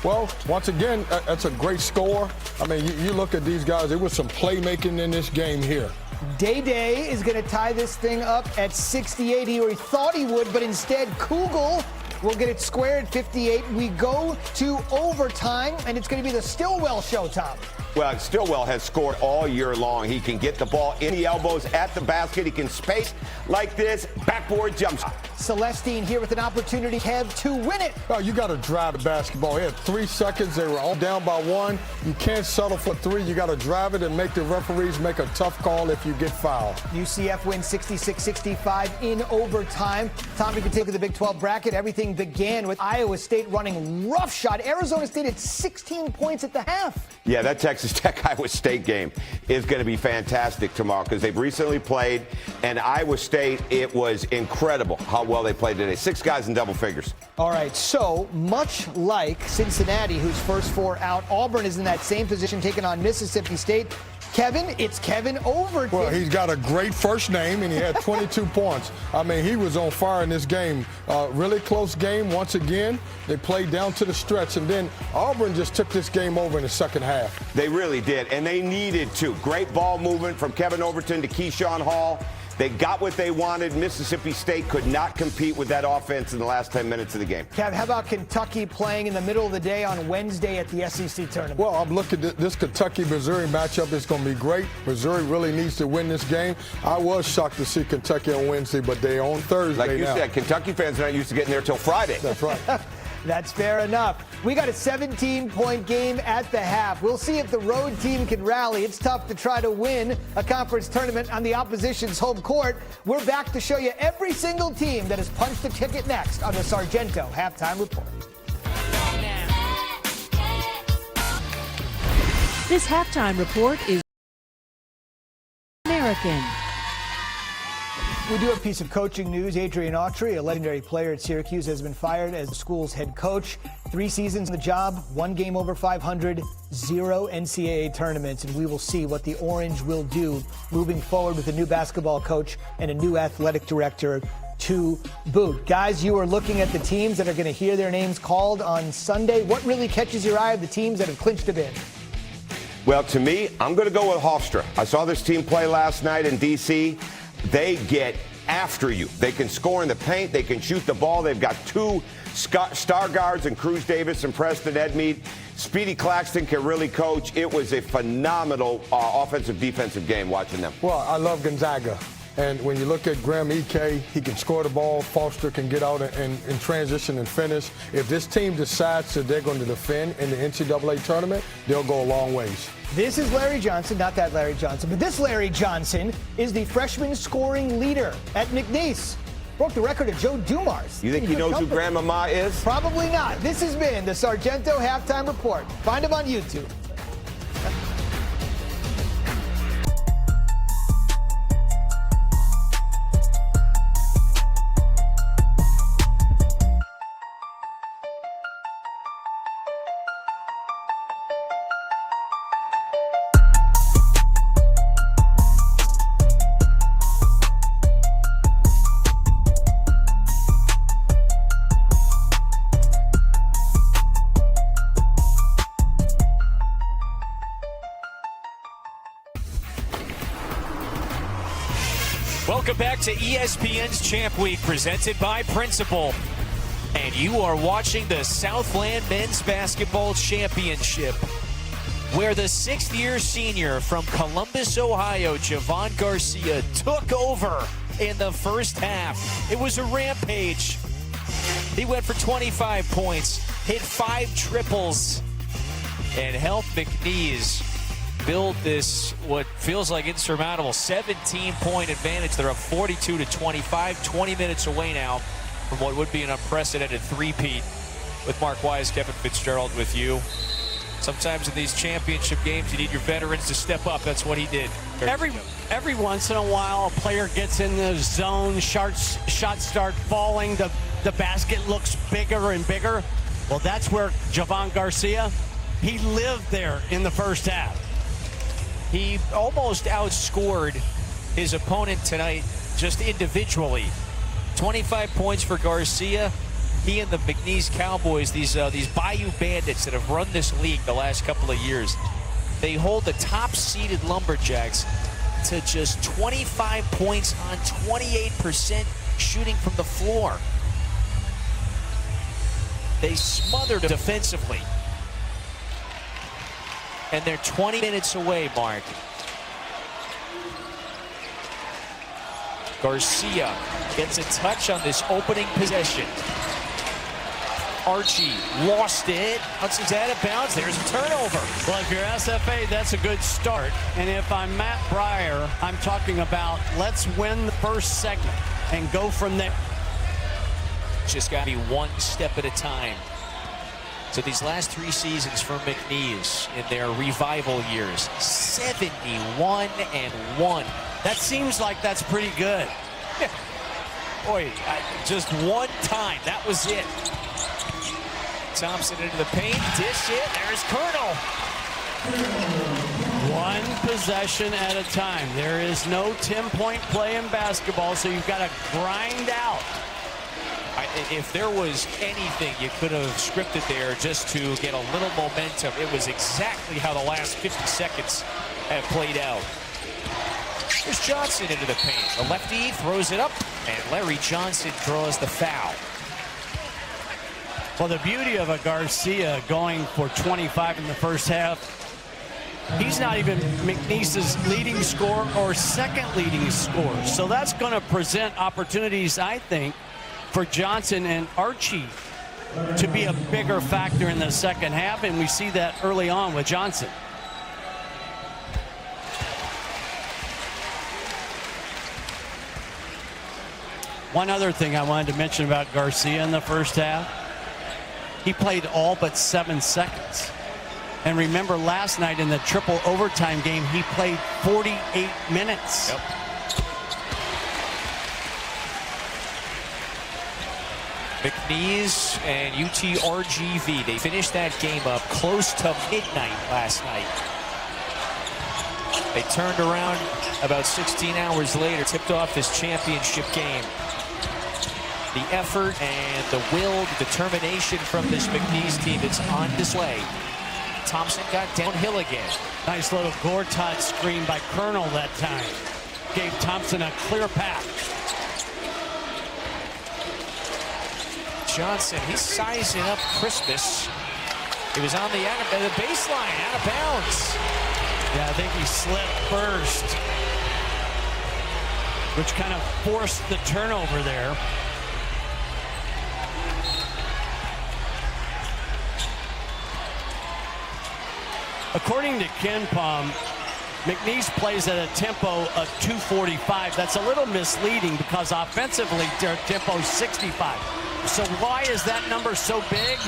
Well, once again, that's a great score. I mean, you look at these guys. There was some playmaking in this game here. Day is going to tie this thing up at 68. He thought he would, but instead Kugel will get it square at 58. We go to overtime, and it's going to be the Stillwell show, Tom. Well, Stillwell has scored all year long. He can get the ball in the elbows at the basket. He can space like this. Backboard jumps. Celestine here with an opportunity, Kev, to win it. Oh, you got to drive the basketball. He had 3 seconds. They were all down by 1. You can't settle for 3. You got to drive it and make the referees make a tough call if you get fouled. UCF wins 66-65 in overtime. Tom, you can take the Big 12 bracket. Everything began with Iowa State running roughshod. Arizona State at 16 points at the half. Yeah, that Texas Tech-Iowa State game is going to be fantastic tomorrow because they've recently played, and Iowa State, it was incredible how well they played today. 6 guys in double figures. All right, so much like Cincinnati, whose first 4 out, Auburn is in that same position, taking on Mississippi State. Kevin, it's Kevin Overton. Well, he's got a great first name, and he had 22 points. I mean, he was on fire in this game. Really close game once again. They played down to the stretch, and then Auburn just took this game over in the second half. They really did, and they needed to. Great ball movement from Kevin Overton to Keyshawn Hall. They got what they wanted. Mississippi State could not compete with that offense in the last 10 minutes of the game. Kev, how about Kentucky playing in the middle of the day on Wednesday at the SEC tournament? Well, I'm looking at this Kentucky-Missouri matchup. It's going to be great. Missouri really needs to win this game. I was shocked to see Kentucky on Wednesday, but they're on Thursday Like you said, Kentucky fans are not used to getting there till Friday. That's right. That's fair enough. We got a 17-point game at the half. We'll see if the road team can rally. It's tough to try to win a conference tournament on the opposition's home court. We're back to show you every single team that has punched a ticket next on the Sargento Halftime Report. This halftime report is American. We do have a piece of coaching news. Adrian Autry, a legendary player at Syracuse, has been fired as the school's head coach. 3 seasons in the job, 1 game over 500, 0 NCAA tournaments, and we will see what the Orange will do moving forward with a new basketball coach and a new athletic director to boot. Guys, you are looking at the teams that are going to hear their names called on Sunday. What really catches your eye of the teams that have clinched a bid? Well, to me, I'm going to go with Hofstra. I saw this team play last night in D.C. They get after you. They can score in the paint. They can shoot the ball. They've got 2 star guards in Cruz Davis and Preston Edmeade. Speedy Claxton can really coach. It was a phenomenal offensive-defensive game watching them. Well, I love Gonzaga. And when you look at Graham Ike, he can score the ball. Foster can get out and transition and finish. If this team decides that they're going to defend in the NCAA tournament, they'll go a long ways. This is Larry Johnson, not that Larry Johnson, but this Larry Johnson is the freshman scoring leader at McNeese. Broke the record of Joe Dumars. You think he knows who Grandmama is? Probably not. This has been the Sargento Halftime Report. Find him on YouTube. Welcome back to ESPN's Champ Week, presented by Principal. And you are watching the Southland Men's Basketball Championship, where the 6th-year senior from Columbus, Ohio, Javon Garcia, took over in the first half. It was a rampage. He went for 25 points, hit 5 triples, and helped McNeese build this, what feels like insurmountable 17-point advantage. They're up 42-25, 20 minutes away now from what would be an unprecedented three-peat. With Mark Wise, Kevin Fitzgerald with you. Sometimes in these championship games, you need your veterans to step up. That's what he did. Every once in a while, a player gets in the zone, shots start falling. The the basket looks bigger and bigger. Well, that's where Javon Garcia, he lived there in the first half. He almost outscored his opponent tonight just individually. 25 points for Garcia. He and the McNeese Cowboys, these Bayou Bandits that have run this league the last couple of years, they hold the top-seeded Lumberjacks to just 25 points on 28% shooting from the floor. They smothered defensively. And they're 20 minutes away, Mark. Garcia gets a touch on this opening possession. Archie lost it. Hudson's out of bounds. There's a turnover. Well, if you're SFA, that's a good start. And if I'm Matt Breyer, I'm talking about let's win the first segment and go from there. Just got to be one step at a time. So these last 3 seasons for McNeese in their revival years, 71-1. That seems like that's pretty good. Boy, just one time. That was it. Thompson into the paint. Dish it. There's Colonel. One possession at a time. There is no 10-point play in basketball, so you've got to grind out. If there was anything you could have scripted there just to get a little momentum, it was exactly how the last 50 seconds have played out. There's Johnson into the paint. The lefty throws it up, and Larry Johnson draws the foul. Well, the beauty of a Garcia going for 25 in the first half, he's not even McNeese's leading scorer or second leading scorer. So that's going to present opportunities, I think, for Johnson and Archie to be a bigger factor in the second half, and we see that early on with Johnson. One other thing I wanted to mention about Garcia in the first half, he played all but 7 seconds. And remember last night in the triple overtime game, he played 48 minutes. Yep. McNeese and UTRGV, they finished that game up close to midnight last night. They turned around about 16 hours later, tipped off this championship game. The effort and the will, the determination from this McNeese team is on display. Thompson got downhill again. Nice little Gortat screen by Colonel that time. Gave Thompson a clear path. Johnson, he's sizing up Christmas. He was on the baseline, out of bounds. Yeah, I think he slipped first, which kind of forced the turnover there. According to KenPom, McNeese plays at a tempo of 245. That's a little misleading because offensively their tempo is 65. So why is that number so big?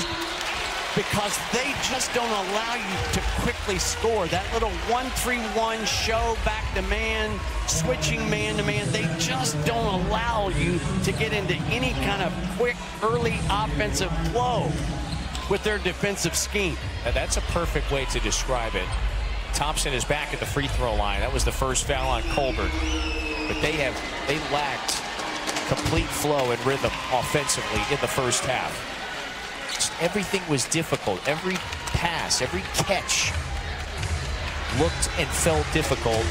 Because they just don't allow you to quickly score. That little 1-3-1 show back to man, switching man to man, they just don't allow you to get into any kind of quick, early offensive flow with their defensive scheme. Now that's a perfect way to describe it. Thompson is back at the free throw line. That was the first foul on Colbert. But they lacked complete flow and rhythm offensively in the first half. Just everything was difficult. Every pass, every catch looked and felt difficult.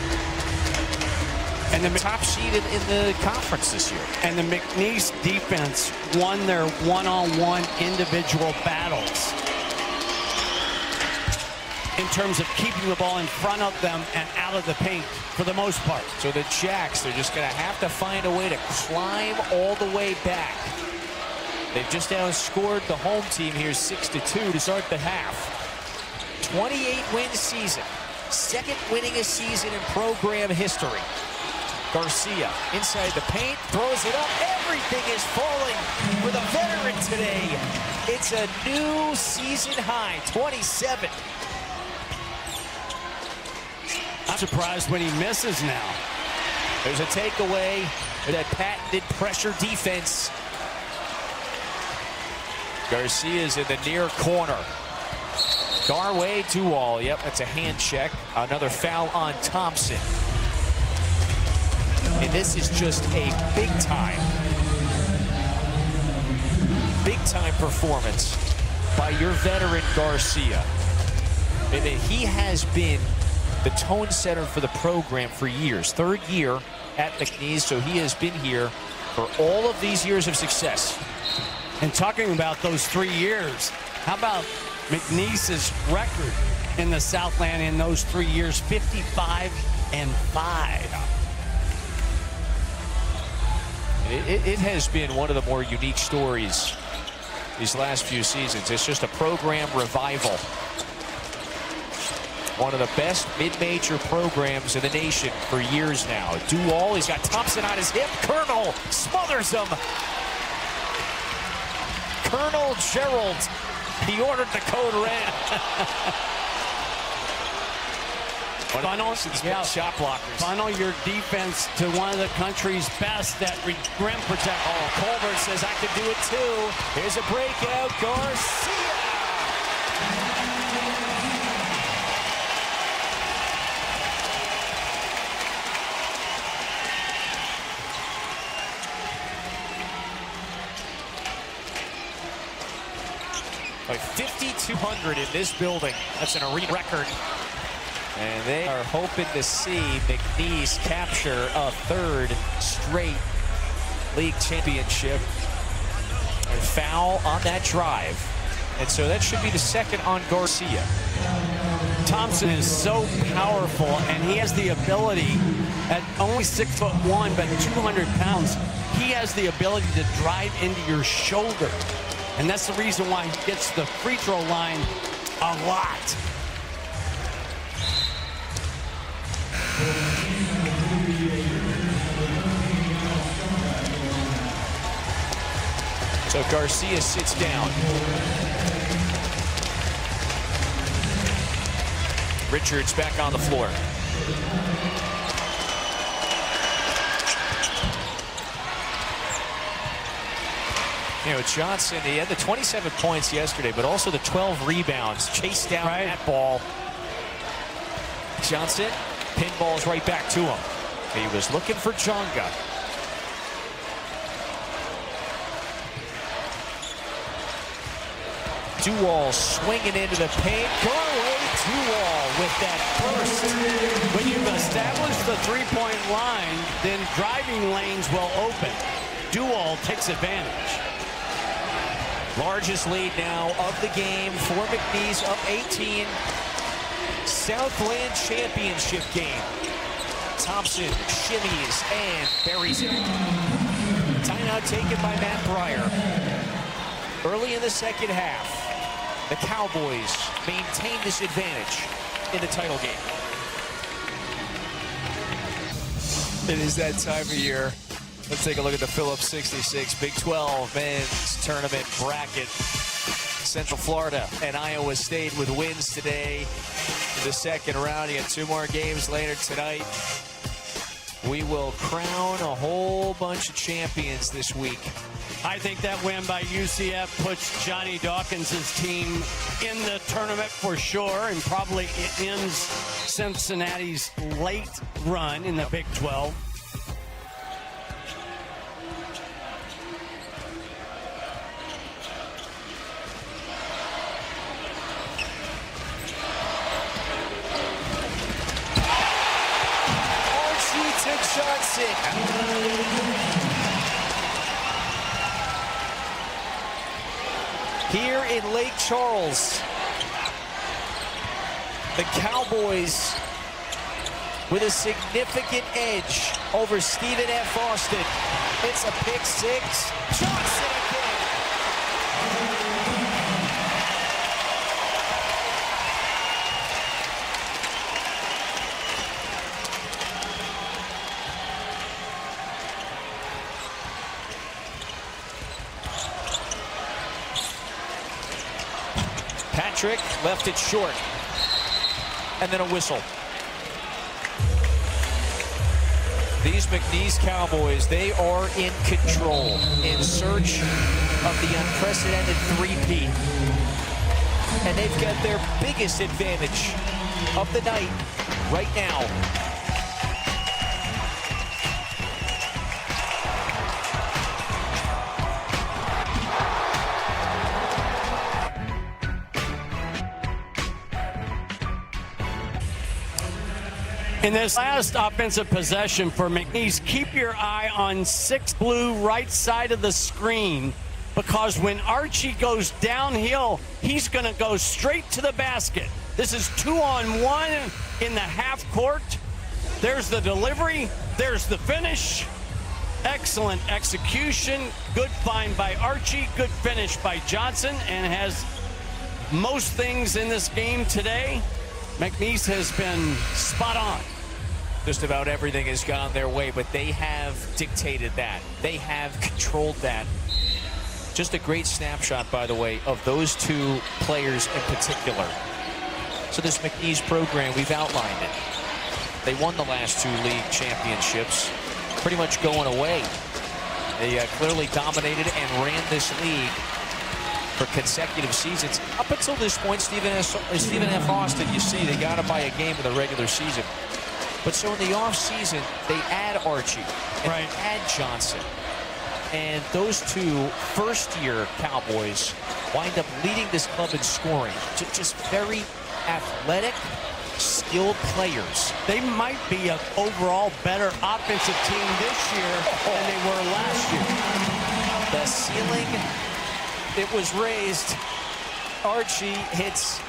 And the top seed in the conference this year. And the McNeese defense won their one-on-one individual battles in terms of keeping the ball in front of them and out of the paint for the most part. So the Jacks, they're just going to have to find a way to climb all the way back. They've just outscored the home team here 6-2 to start the half. 28-win season. Second winningest season in program history. Garcia inside the paint, throws it up. Everything is falling for the veteran today. It's a new season high, 27. I'm surprised when he misses now. There's a takeaway for that patented pressure defense. Garcia's in the near corner. Garway to all. Yep, that's a hand check. Another foul on Thompson. And this is just a big time performance by your veteran Garcia. And he has been the tone setter for the program for years. Third year at McNeese, so he has been here for all of these years of success. And talking about those 3 years, how about McNeese's record in the Southland in those 3 years? 55-5. It has been one of the more unique stories these last few seasons. It's just a program revival. One of the best mid-major programs in the nation for years now. Do-all, he's got Thompson on his hip. Colonel smothers him. Colonel Gerald, he ordered the code red. Funnel, shot blockers. Funnel your defense to one of the country's best at rim protect. Oh, Colbert says I could do it too. Here's a breakout, Garcia. Like 5,200 in this building. That's an arena record. And they are hoping to see McNeese capture a third straight league championship. A foul on that drive. And so that should be the second on Garcia. Thompson is so powerful, and he has the ability, at only 6'1", but 200 pounds, he has the ability to drive into your shoulder. And that's the reason why he gets the free throw line a lot. So Garcia sits down. Richards back on the floor. You know, Johnson, he had the 27 points yesterday, but also the 12 rebounds. Chased down that ball. Johnson pinballs right back to him. He was looking for Jonga. Duwall swinging into the paint. Garway, Duwall with that burst. When you've established the three-point line, then driving lanes will open. Duwall takes advantage. Largest lead now of the game for McNeese, up 18. Southland championship game. Thompson shimmies and buries it. Timeout taken by Matt Breyer. Early in the second half, the Cowboys maintain this advantage in the title game. It is that time of year. Let's take a look at the Phillips 66 Big 12 men's tournament bracket. Central Florida and Iowa State with wins today in the second round. You got two more games later tonight. We will crown a whole bunch of champions this week. I think that win by UCF puts Johnny Dawkins' team in the tournament for sure, and probably it ends Cincinnati's late run in the Big 12. Johnson. Here in Lake Charles, the Cowboys with a significant edge over Stephen F. Austin. It's a pick six. Johnson again. Patrick left it short. And then a whistle. These McNeese Cowboys, they are in control, in search of the unprecedented three-peat. And they've got their biggest advantage of the night right now. In this last offensive possession for McNeese, keep your eye on 6 blue right side of the screen, because when Archie goes downhill, he's going to go straight to the basket. This is 2-on-1 in the half court. There's the delivery. There's the finish. Excellent execution. Good find by Archie. Good finish by Johnson, and has most things in this game today. McNeese has been spot on. Just about everything has gone their way, but they have dictated that. They have controlled that. Just a great snapshot, by the way, of those two players in particular. So this McNeese program, we've outlined it. They won the last 2 league championships, pretty much going away. They clearly dominated and ran this league for consecutive seasons. Up until this point, Stephen F. Austin, you see, they got to buy a game in the regular season. But so in the offseason, they add Archie and they add Johnson. And those two first-year Cowboys wind up leading this club in scoring. Just very athletic, skilled players. They might be an overall better offensive team this year than they were last year. The ceiling, it was raised. Archie hits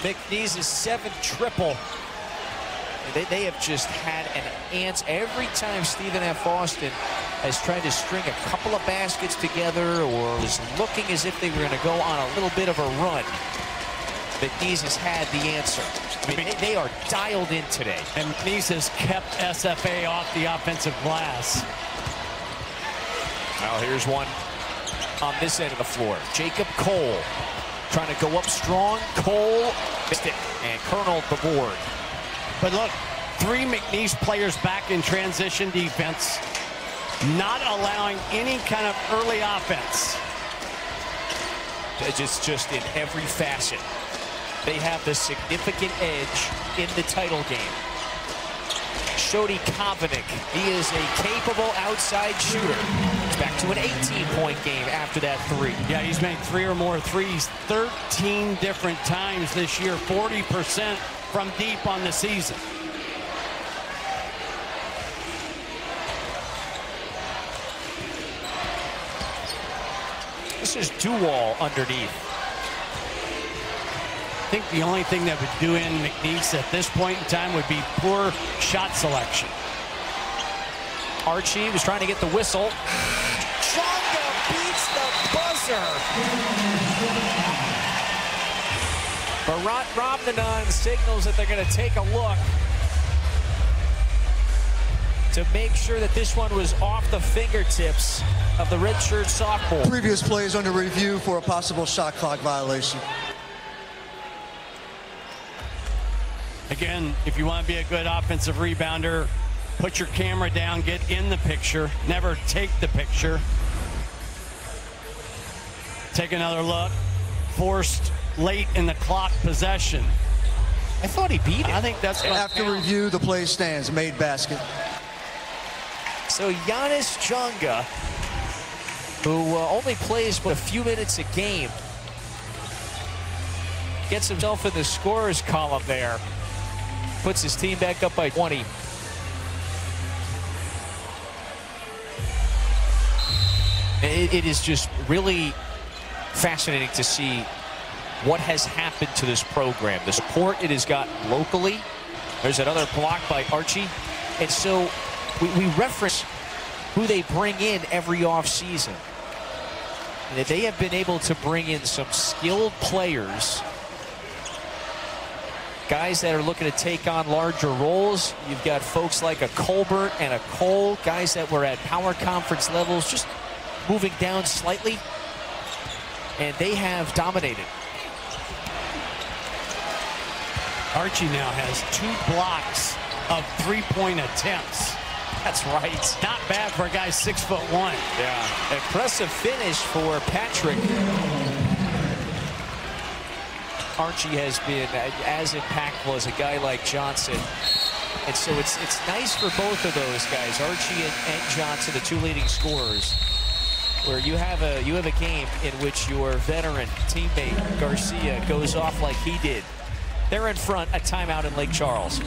McNeese's 7th triple. They have just had an answer. Every time Stephen F. Austin has tried to string a couple of baskets together or was looking as if they were going to go on a little bit of a run, McNeese has had the answer. I mean, they are dialed in today. And McNeese has kept SFA off the offensive glass. Well, here's one on this end of the floor. Jacob Cole trying to go up strong. Cole missed it, and Colonel the board. But look, 3 McNeese players back in transition defense, not allowing any kind of early offense. Just in every facet. They have the significant edge in the title game. Shodi Kovanik, he is a capable outside shooter. He's back to an 18-point game after that 3. Yeah, he's made 3 or more threes 13 different times this year, 40% from deep on the season. This is Duwall underneath. I think the only thing that would do in McNeese at this point in time would be poor shot selection. Archie was trying to get the whistle. Chonga beats the buzzer. Barat Ramnanan signals that they're going to take a look to make sure that this one was off the fingertips of the redshirt sophomore. Previous plays under review for a possible shot clock violation. Again, if you want to be a good offensive rebounder, put your camera down, get in the picture, never take the picture. Take another look. Forced late in the clock possession. I thought he beat it. I think that's after review, the play stands. Made basket. So Giannis Chonga, who only plays but a few minutes a game, gets himself in the scorer's column there. Puts his team back up by 20. It is just really fascinating to see what has happened to this program. The support it has got locally. There's another block by Archie. And so we reference who they bring in every offseason. And they have been able to bring in some skilled players, guys that are looking to take on larger roles. You've got folks like a Colbert and a Cole, guys that were at power conference levels, just moving down slightly. And they have dominated. Archie now has 2 blocks of 3-point attempts. That's right. Not bad for a guy 6'1". Yeah. Impressive finish for Patrick. Archie has been as impactful as a guy like Johnson. And so it's nice for both of those guys, Archie and Johnson, the two leading scorers, where you have a game in which your veteran teammate Garcia goes off like he did. They're in front, a timeout in Lake Charles.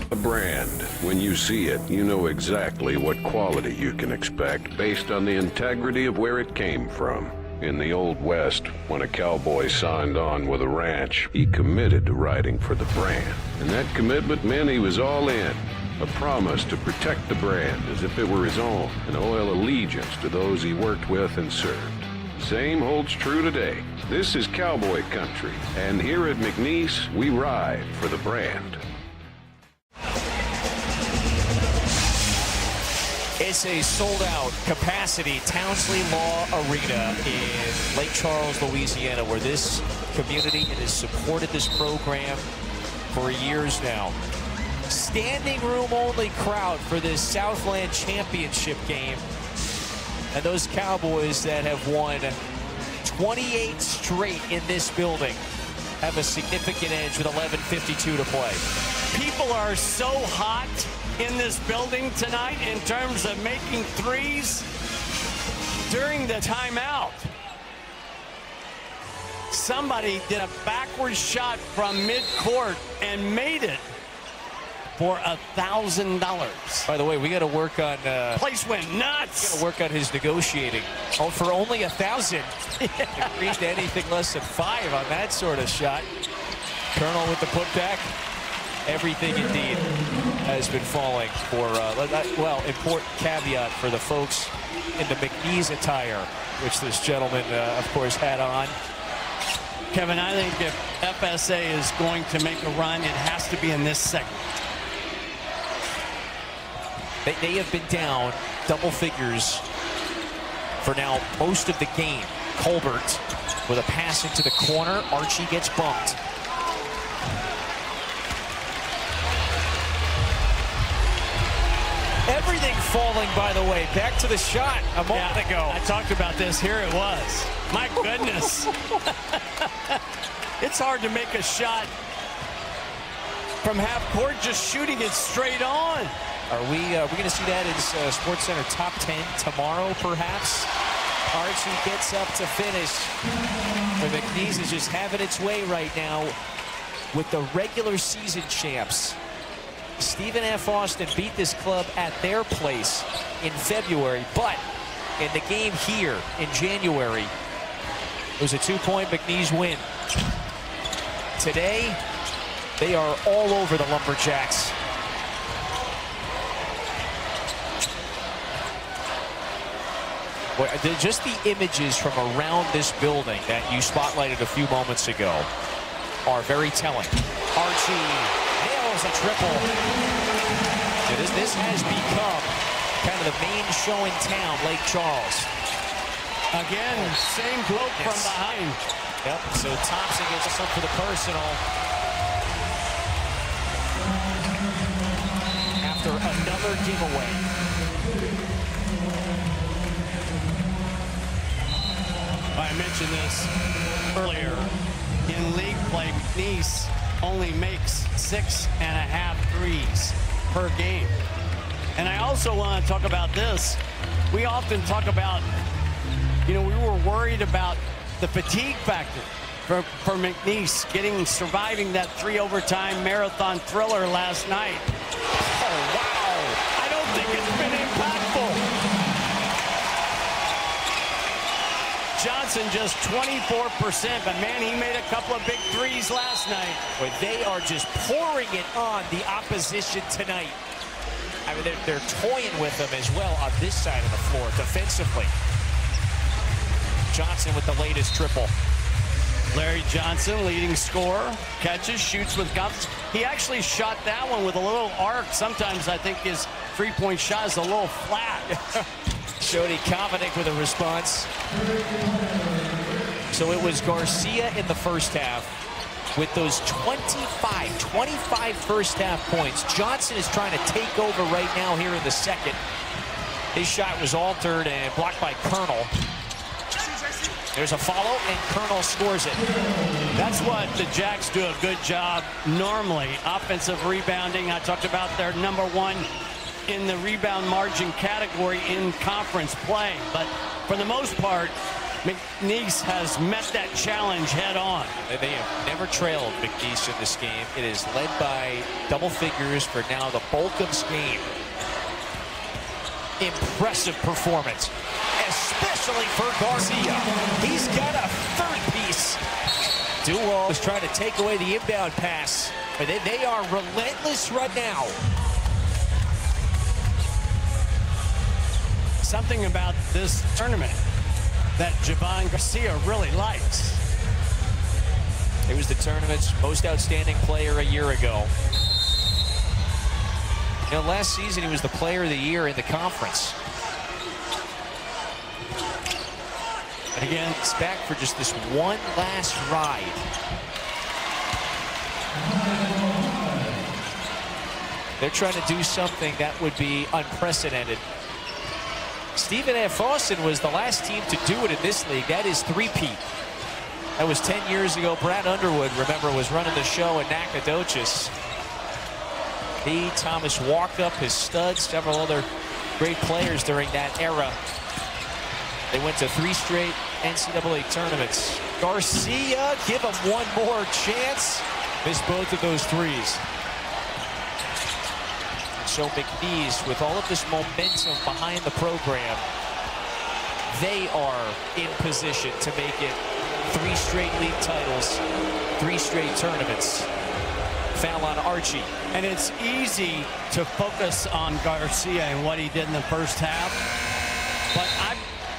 A brand. When you see it, you know exactly what quality you can expect based on the integrity of where it came from. In the Old West, when a cowboy signed on with a ranch, he committed to riding for the brand. And that commitment meant he was all in. A promise to protect the brand as if it were his own, and oil allegiance to those he worked with and served. Same holds true today. This is cowboy country, and here at McNeese, we ride for the brand. It's a sold-out capacity Townsley Law Arena in Lake Charles, Louisiana, where this community has supported this program for years now. Standing room only crowd for this Southland championship game. And those Cowboys that have won 28 straight in this building have a significant edge with 11:52 to play. People are so hot in this building tonight in terms of making threes during the timeout. Somebody did a backward shot from midcourt and made it for $1,000. By the way, we got to work on. Place went nuts. Got to work on his negotiating. Oh, for only $1,000. Agrees to anything less than $5 on that sort of shot. Colonel with the putback. Everything indeed has been falling for, well, important caveat for the folks in the McNeese attire, which this gentleman, of course, had on. Kevin, I think if FSA is going to make a run, it has to be in this segment. They have been down double figures for now most of the game. Colbert with a pass into the corner. Archie gets bumped. Everything falling, by the way. Back to the shot a moment ago. I talked about this. Here it was. My goodness. It's hard to make a shot from half court just shooting it straight on. Are we going to see that in SportsCenter Top 10 tomorrow, perhaps? Archie gets up to finish. But McNeese is just having its way right now with the regular season champs. Stephen F. Austin beat this club at their place in February, but in the game here in January, it was a 2-point McNeese win. Today, they are all over the Lumberjacks. Just the images from around this building that you spotlighted a few moments ago are very telling. Archie nails a triple. So this has become kind of the main show in town, Lake Charles. Again, same bloke from behind. Yep, so Thompson gets us up for the personal. After another giveaway. I mentioned this earlier. In league play, McNeese only makes 6.5 threes per game. And I also want to talk about this. We often talk about, we were worried about the fatigue factor for McNeese surviving that 3 overtime marathon thriller last night. Oh, wow. I don't think it's been impactful. Johnson just 24%, but man, he made a couple of big threes last night. But they are just pouring it on the opposition tonight. I mean, they're toying with them as well on this side of the floor defensively. Johnson with the latest triple. Larry Johnson, leading scorer, catches, shoots with confidence. He actually shot that one with a little arc. Sometimes I think his three-point shot is a little flat. Shody confident with a response. So it was Garcia in the first half, with those 25 first half points. Johnson is trying to take over right now here in the second. His shot was altered and blocked by Colonel. There's a follow, and Colonel scores it. That's what the Jacks do a good job normally. Offensive rebounding. I talked about their #1 in the rebound margin category in conference play. But for the most part, McNeese has met that challenge head on. They have never trailed McNeese in this game. It is led by double figures for now the bulk of this game. Impressive performance, especially for Garcia. He's got a third piece. Duo is trying to take away the inbound pass, but they are relentless right now. Something about this tournament that Javon Garcia really likes. He was the tournament's most outstanding player a year ago. You know, last season he was the player of the year in the conference. And again, it's back for just this one last ride. They're trying to do something that would be unprecedented. Stephen F. Austin was the last team to do it in this league. That is three-peat. That was 10 years ago. Brad Underwood, remember, was running the show in Nacogdoches. He, Thomas Walkup, his studs, several other great players during that era. They went to 3 straight NCAA tournaments. Garcia, give him one more chance. Missed both of those threes. So McNeese, with all of this momentum behind the program, they are in position to make it 3 straight league titles, 3 straight tournaments. Foul on Archie. And it's easy to focus on Garcia and what he did in the first half. But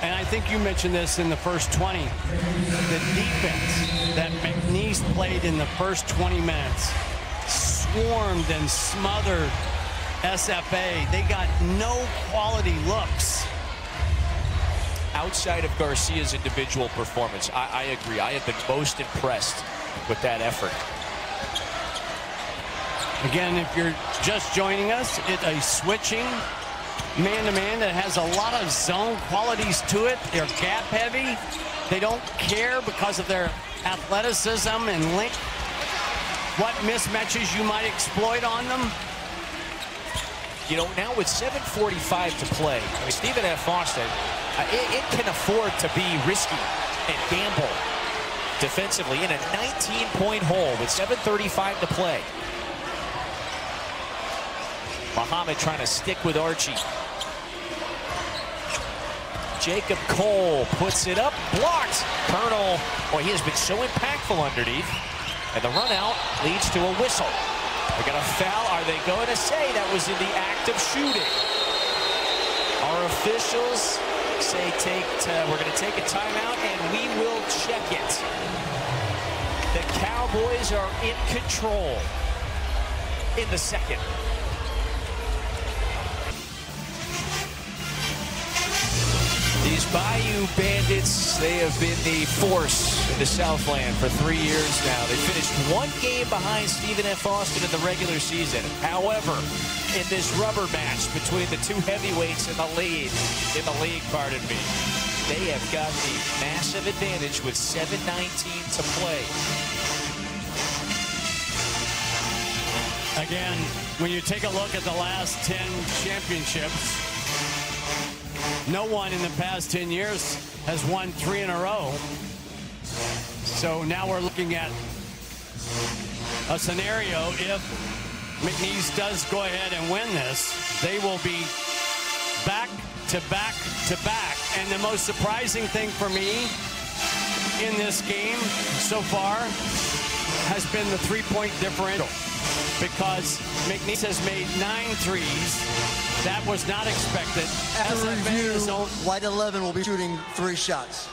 I think you mentioned this in the first 20. The defense that McNeese played in the first 20 minutes swarmed and smothered SFA. They got no quality looks. Outside of Garcia's individual performance, I agree. I have been most impressed with that effort. Again, if you're just joining us, it's a switching man-to-man that has a lot of zone qualities to it. They're gap heavy. They don't care because of their athleticism and length. What mismatches you might exploit on them. You know, now with 7:45 to play, I mean, Stephen F. Austin, it can afford to be risky and gamble defensively in a 19-point hole with 7:35 to play. Muhammad trying to stick with Archie. Jacob Cole puts it up, blocked. Colonel, boy, he has been so impactful underneath. And the run out leads to a whistle. They got a foul. Are they going to say that was in the act of shooting? Our officials say we're going to take a timeout and we will check it. The Cowboys are in control in the second. These Bayou Bandits, they have been the force in the Southland for 3 years now. They finished 1 game behind Stephen F. Austin in the regular season. However, in this rubber match between the 2 heavyweights in the league, they have got the massive advantage with 7:19 to play. Again, when you take a look at the last 10 championships, no one in the past 10 years has won 3 in a row. So now we're looking at a scenario if McNeese does go ahead and win this, they will be back to back to back. And the most surprising thing for me in this game so far has been the 3-point differential, because McNeese has made 9 threes. That was not expected. After review, White 11 will be shooting 3 shots.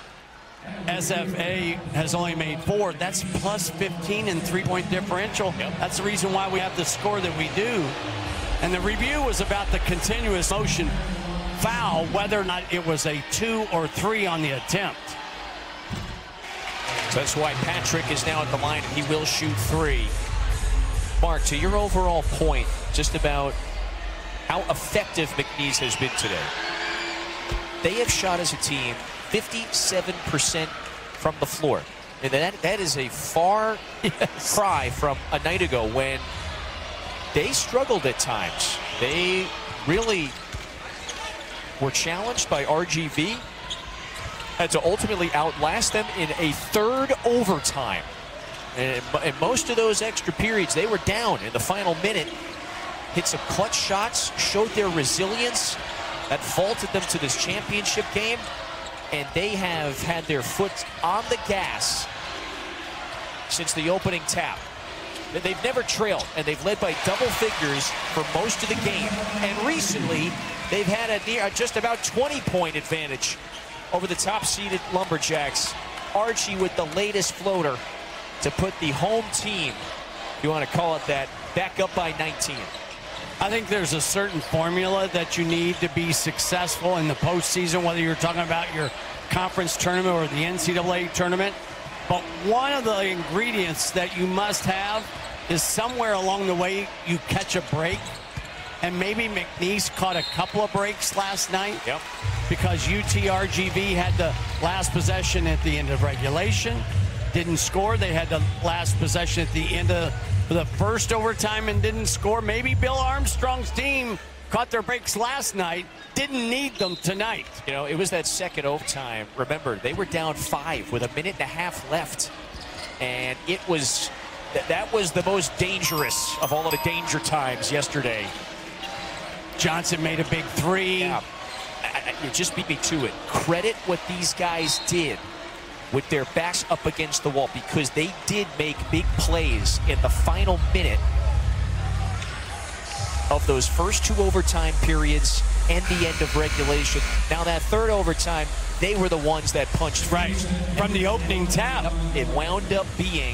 SFA has only made 4. That's plus 15 in 3-point differential. Yep. That's the reason why we have the score that we do. And the review was about the continuous motion foul, whether or not it was a 2 or 3 on the attempt. So that's why Patrick is now at the line, and he will shoot 3. Mark, to your overall point, just about how effective McNeese has been today. They have shot as a team 57% from the floor. And that is a far cry from a night ago when they struggled at times. They really were challenged by RGV, had to ultimately outlast them in a third overtime. And most of those extra periods, they were down in the final minute. Hit some clutch shots, showed their resilience that vaulted them to this championship game. And they have had their foot on the gas since the opening tap. They've never trailed, and they've led by double figures for most of the game. And recently, they've had a just about 20-point advantage over the top-seeded Lumberjacks. Archie with the latest floater to put the home team, if you want to call it that, back up by 19. I think there's a certain formula that you need to be successful in the postseason, whether you're talking about your conference tournament or the NCAA tournament. But one of the ingredients that you must have is somewhere along the way you catch a break. And maybe McNeese caught a couple of breaks last night. Yep. Because UTRGV had the last possession at the end of regulation. Didn't score. They had the last possession at the end of the first overtime and didn't score. Maybe Bill Armstrong's team caught their breaks last night, didn't need them tonight. You know, it was that second overtime. Remember, they were down 5 with a minute and a half left. And it was, that was the most dangerous of all of the danger times yesterday. Johnson made a big 3. Yeah. It just beat me to it. Credit what these guys did with their backs up against the wall, because they did make big plays in the final minute of those first 2 overtime periods and the end of regulation. Now that third overtime, they were the ones that punched right from the opening tap. It wound up being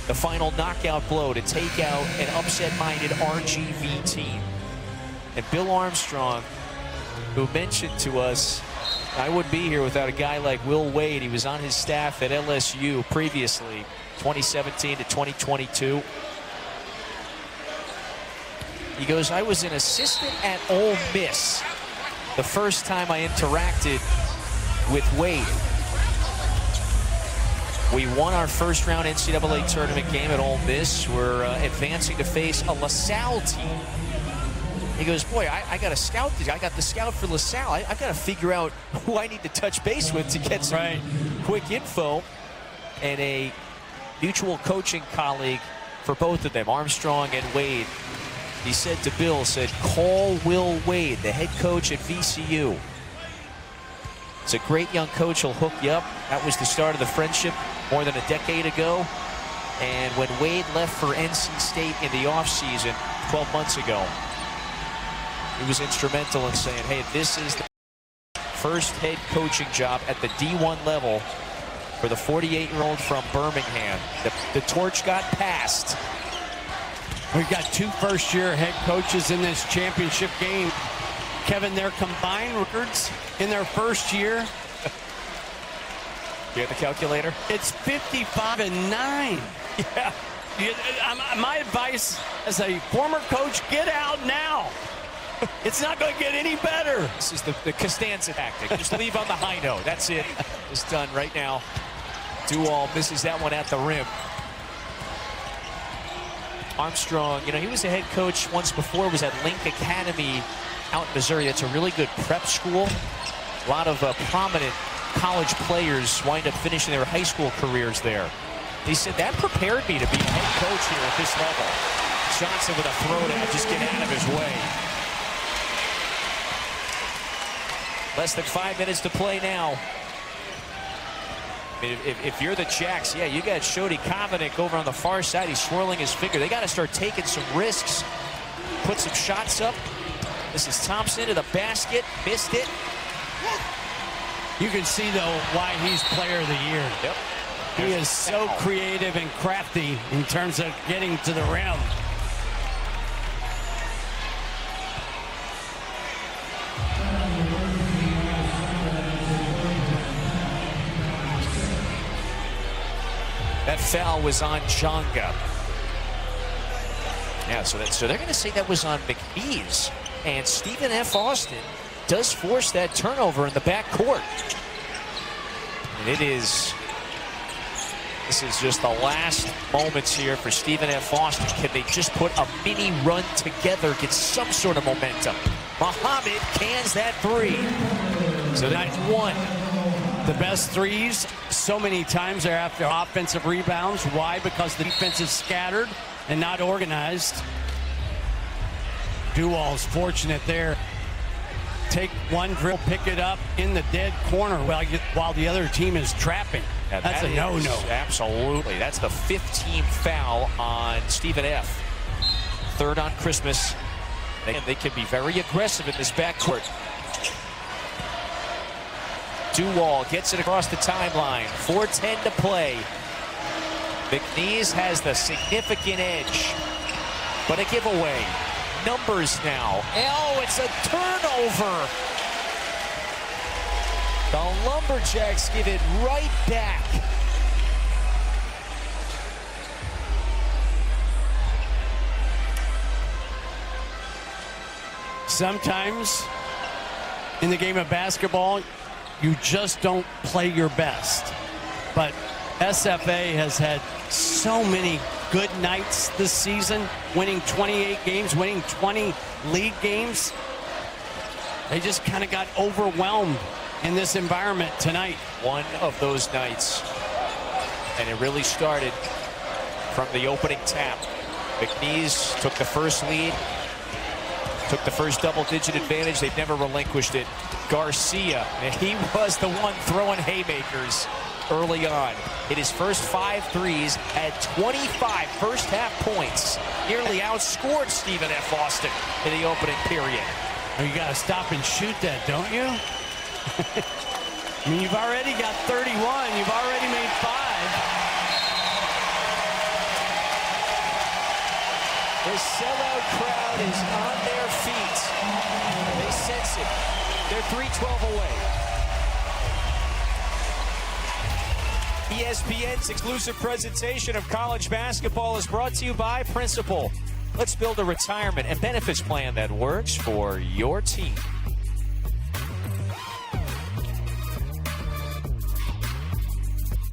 the final knockout blow to take out an upset-minded RGV team. And Bill Armstrong, who mentioned to us, I wouldn't be here without a guy like Will Wade. He was on his staff at LSU previously, 2017 to 2022. He goes, I was an assistant at Ole Miss the first time I interacted with Wade. We won our first round NCAA tournament game at Ole Miss. We're advancing to face a LaSalle team. He goes, boy, I got a scout. I got the scout for LaSalle. I got to figure out who I need to touch base with to get some quick info. And a mutual coaching colleague for both of them, Armstrong and Wade, he said to Bill, call Will Wade, the head coach at VCU. It's a great young coach. He'll hook you up. That was the start of the friendship more than a decade ago. And when Wade left for NC State in the offseason 12 months ago, he was instrumental in saying, hey, this is the first head coaching job at the D1 level for the 48-year-old from Birmingham. The torch got passed. We've got 2 first-year head coaches in this championship game. Kevin, their combined records in their first year. You have the calculator? It's 55-9. Yeah. My advice as a former coach, get out now. It's not going to get any better. This is the Costanza tactic. Just leave on the high note. That's it. It's done right now. Duval misses that one at the rim. Armstrong, you know, he was a head coach once before, was at Link Academy out in Missouri. That's a really good prep school. A lot of prominent college players wind up finishing their high school careers there. He said, that prepared me to be a head coach here at this level. Johnson with a throwdown, just get out of his way. Less than 5 minutes to play now. I mean, if you're the Jacks, yeah, you got Shody Kovanik over on the far side. He's swirling his finger. They got to start taking some risks, put some shots up. This is Thompson to the basket, missed it. You can see, though, why he's player of the year. Yep. He is so creative and crafty in terms of getting to the rim. That foul was on Jonga. Yeah, so they're going to say that was on McNeese. And Stephen F. Austin does force that turnover in the backcourt. And this is just the last moments here for Stephen F. Austin. Can they just put a mini run together, get some sort of momentum? Muhammad cans that three. So that's one. The best threes so many times are after offensive rebounds. Why? Because the defense is scattered and not organized. Duval's fortunate there. Take one dribble, pick it up in the dead corner while the other team is trapping. Yeah, that's a no-no. Absolutely. That's the 15th foul on Stephen F. Third on Christmas. And they can be very aggressive in this backcourt. Duval gets it across the timeline. 4:10 to play. McNeese has the significant edge, but a giveaway. Numbers now. Oh, it's a turnover. The Lumberjacks give it right back. Sometimes in the game of basketball, you just don't play your best. But SFA has had so many good nights this season, winning 28 games, winning 20 league games. They just kind of got overwhelmed in this environment tonight. One of those nights. And it really started from the opening tap. McNeese took the first lead, took the first double-digit advantage. They've never relinquished it. Garcia, he was the one throwing haymakers early on. Hit his first 5 threes at 25 first-half points. Nearly outscored Stephen F. Austin in the opening period. Well, you got to stop and shoot that, don't you? I mean, you've already got 31. You've already made 5. The sellout crowd is on their feet. They sense it. They're 3-12 away. ESPN's exclusive presentation of college basketball is brought to you by Principal. Let's build a retirement and benefits plan that works for your team.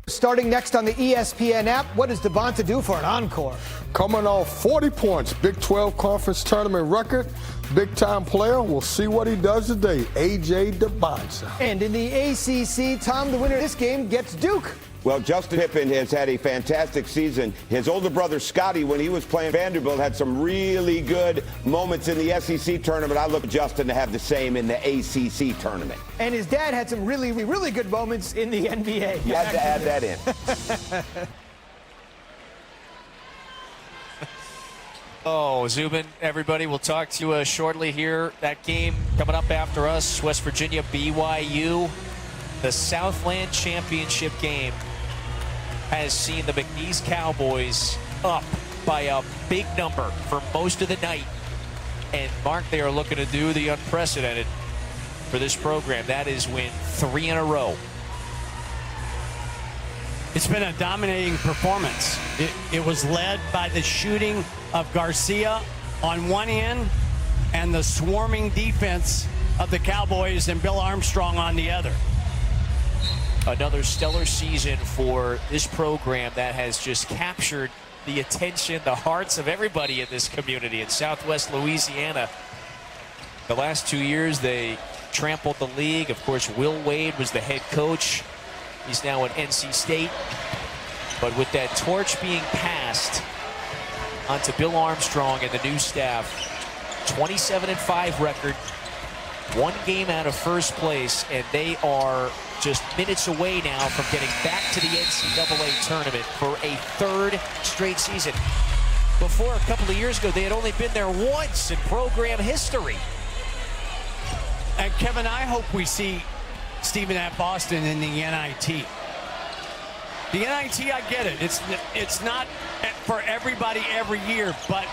Starting next on the ESPN app, what does Devonta do for an encore? Coming off 40 points, Big 12 Conference Tournament record, big-time player. We'll see what he does today. A.J. Devonta. And in the ACC, Tom, the winner of this game gets Duke. Well, Justin Pippen has had a fantastic season. His older brother, Scotty, when he was playing Vanderbilt, had some really good moments in the SEC tournament. I look at Justin to have the same in the ACC tournament. And his dad had some really, really good moments in the NBA. You had to add that in. Oh, Zubin, everybody, we'll talk to you shortly here. That game coming up after us, West Virginia, BYU. The Southland Championship game has seen the McNeese Cowboys up by a big number for most of the night. And, Mark, they are looking to do the unprecedented for this program. That is win 3 in a row. It's been a dominating performance. It was led by the shooting of Garcia on one end and the swarming defense of the Cowboys and Bill Armstrong on the other. Another stellar season for this program that has just captured the attention, the hearts of everybody in this community in Southwest Louisiana. The last 2 years, they trampled the league. Of course, Will Wade was the head coach. He's now at NC State. But with that torch being passed onto Bill Armstrong and the new staff, 27-5 record, 1 game out of first place, and they are just minutes away now from getting back to the NCAA tournament for a 3rd straight season. Before, a couple of years ago, they had only been there once in program history. And Kevin, I hope we see Stephen F. Austin in the NIT. The NIT, I get it. It's not for everybody every year, but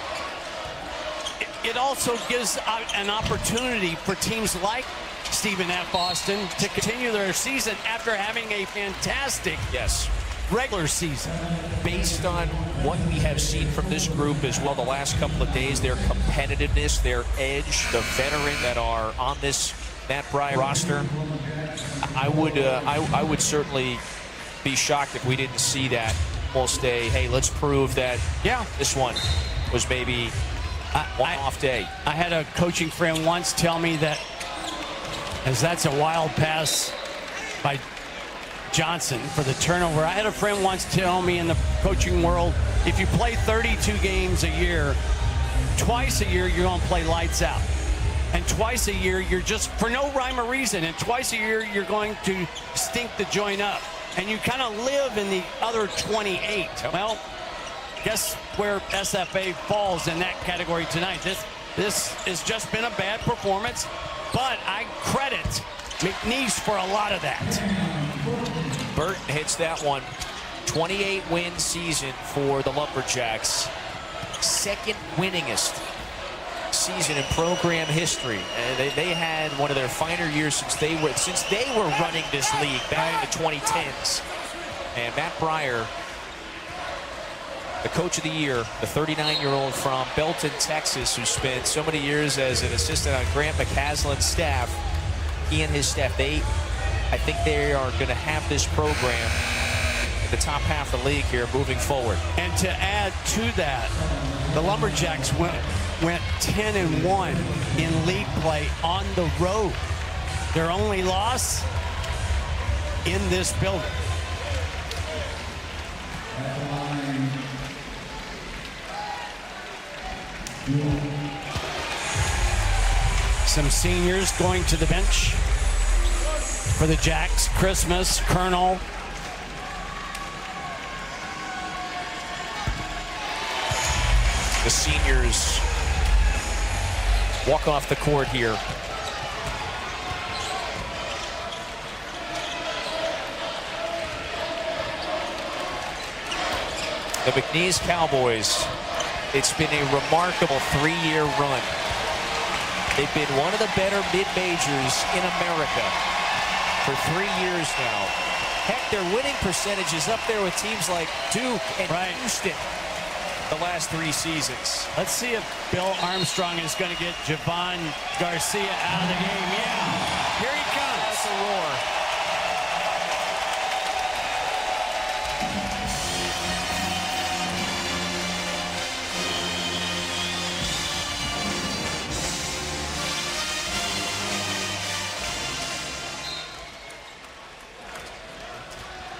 it also gives an opportunity for teams like Stephen F. Austin to continue their season after having a fantastic regular season. Based on what we have seen from this group as well the last couple of days, their competitiveness, their edge, the veterans that are on this Matt Bryant roster, I would certainly be shocked if we didn't see that. We'll stay, hey, let's prove that, yeah, this one was maybe one off day. I had a coaching friend once tell me that, as that's a wild pass by Johnson for the turnover. I had a friend once tell me in the coaching world, if you play 32 games a year, twice a year you're going to play lights out. And twice a year you're just, for no rhyme or reason, and twice a year you're going to stink the joint up. And you kind of live in the other 28. Well, guess where SFA falls in that category tonight. This has just been a bad performance, but I credit McNeese for a lot of that. Burton hits that one. 28-win season for the Lumberjacks. Second winningest season in program history. They had one of their finer years since they were running this league back in the 2010s. And Matt Breyer, the coach of the year, the 39-year-old from Belton, Texas, who spent so many years as an assistant on Grant McCaslin's staff, he and his staff, I think they are going to have this program at the top half of the league here moving forward. And to add to that, the Lumberjacks went 10-1 in league play on the road. Their only loss in this building. Some seniors going to the bench for the Jacks. Christmas, Colonel. The seniors walk off the court here. The McNeese Cowboys, it's been a remarkable 3-year run. They've been one of the better mid-majors in America for 3 years now. Heck, their winning percentage is up there with teams like Duke and Houston the last 3 seasons. Let's see if Bill Armstrong is going to get Javon Garcia out of the game. Yeah, here he comes. That's a roar.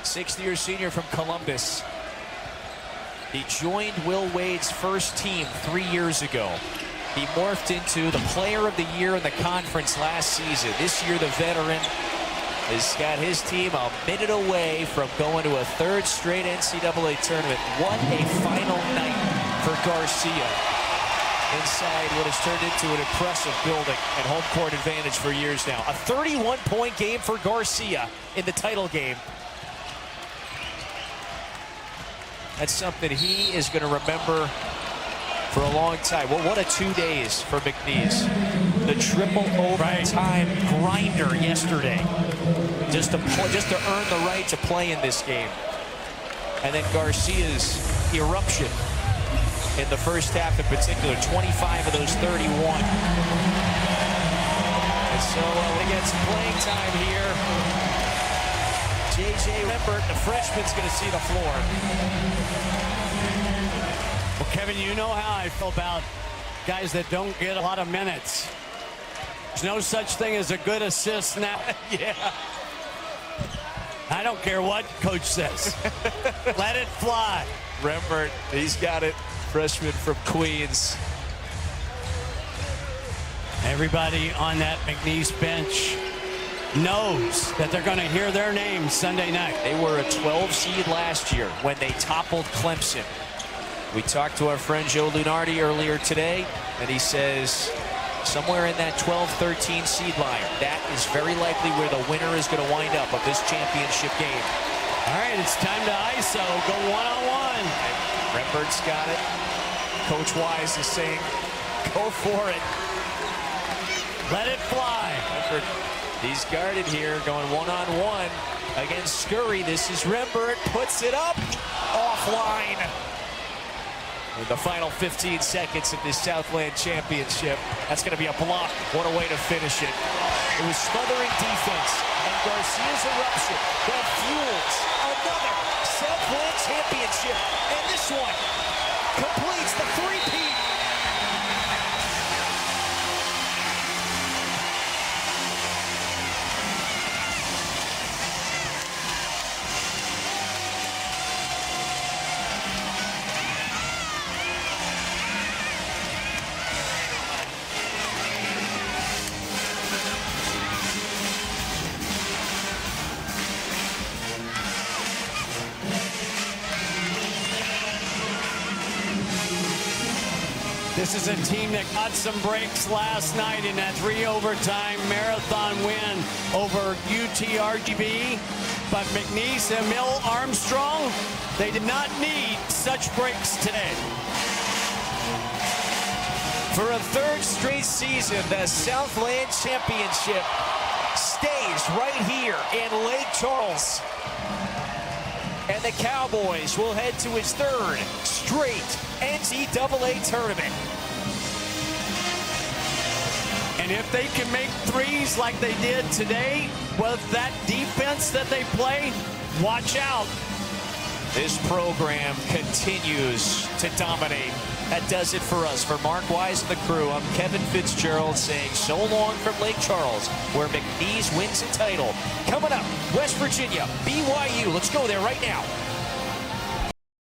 Sixth-year senior from Columbus. He joined Will Wade's first team 3 years ago. He morphed into the player of the year in the conference last season. This year, the veteran has got his team a minute away from going to a third straight NCAA tournament. What a final night for Garcia inside what has turned into an impressive building and home court advantage for years now. A 31-point game for Garcia in the title game. That's something he is going to remember for a long time. Well, what a 2 days for McNeese. The triple overtime grinder yesterday, just to earn the right to play in this game. And then Garcia's eruption in the first half in particular, 25 of those 31. And so when he gets playing time here, J.J. Rembert, the freshman's going to see the floor. Well, Kevin, you know how I feel about guys that don't get a lot of minutes. There's no such thing as a good assist now. Yeah. I don't care what coach says. Let it fly. Rembert, he's got it. Freshman from Queens. Everybody on that McNeese bench knows that they're going to hear their names Sunday night. They were a 12 seed last year when they toppled Clemson. We talked to our friend Joe Lunardi earlier today, and he says somewhere in that 12-13 seed line, that is very likely where the winner is going to wind up of this championship game. All right, it's time to ISO, go one-on-one. Rembert's got it. Coach Wise is saying, go for it. Let it fly. Rembert, He's guarded here, going one-on-one against Scurry. This is Rembert, puts it up, offline. In the final 15 seconds of this Southland championship, that's going to be a block. What a way to finish it. It was smothering defense, and Garcia's eruption that fuels another Southland championship. And this one completes the three-peat. This is a team that got some breaks last night in that 3-overtime marathon win over UTRGB. But McNeese and Mill Armstrong, they did not need such breaks today. For a third straight season, the Southland Championship stays right here in Lake Charles. And the Cowboys will head to his third straight NCAA tournament. And if they can make threes like they did today, with that defense that they play, watch out. This program continues to dominate. That does it for us. For Mark Wise and the crew, I'm Kevin Fitzgerald saying so long from Lake Charles, where McNeese wins a title. Coming up, West Virginia, BYU. Let's go there right now.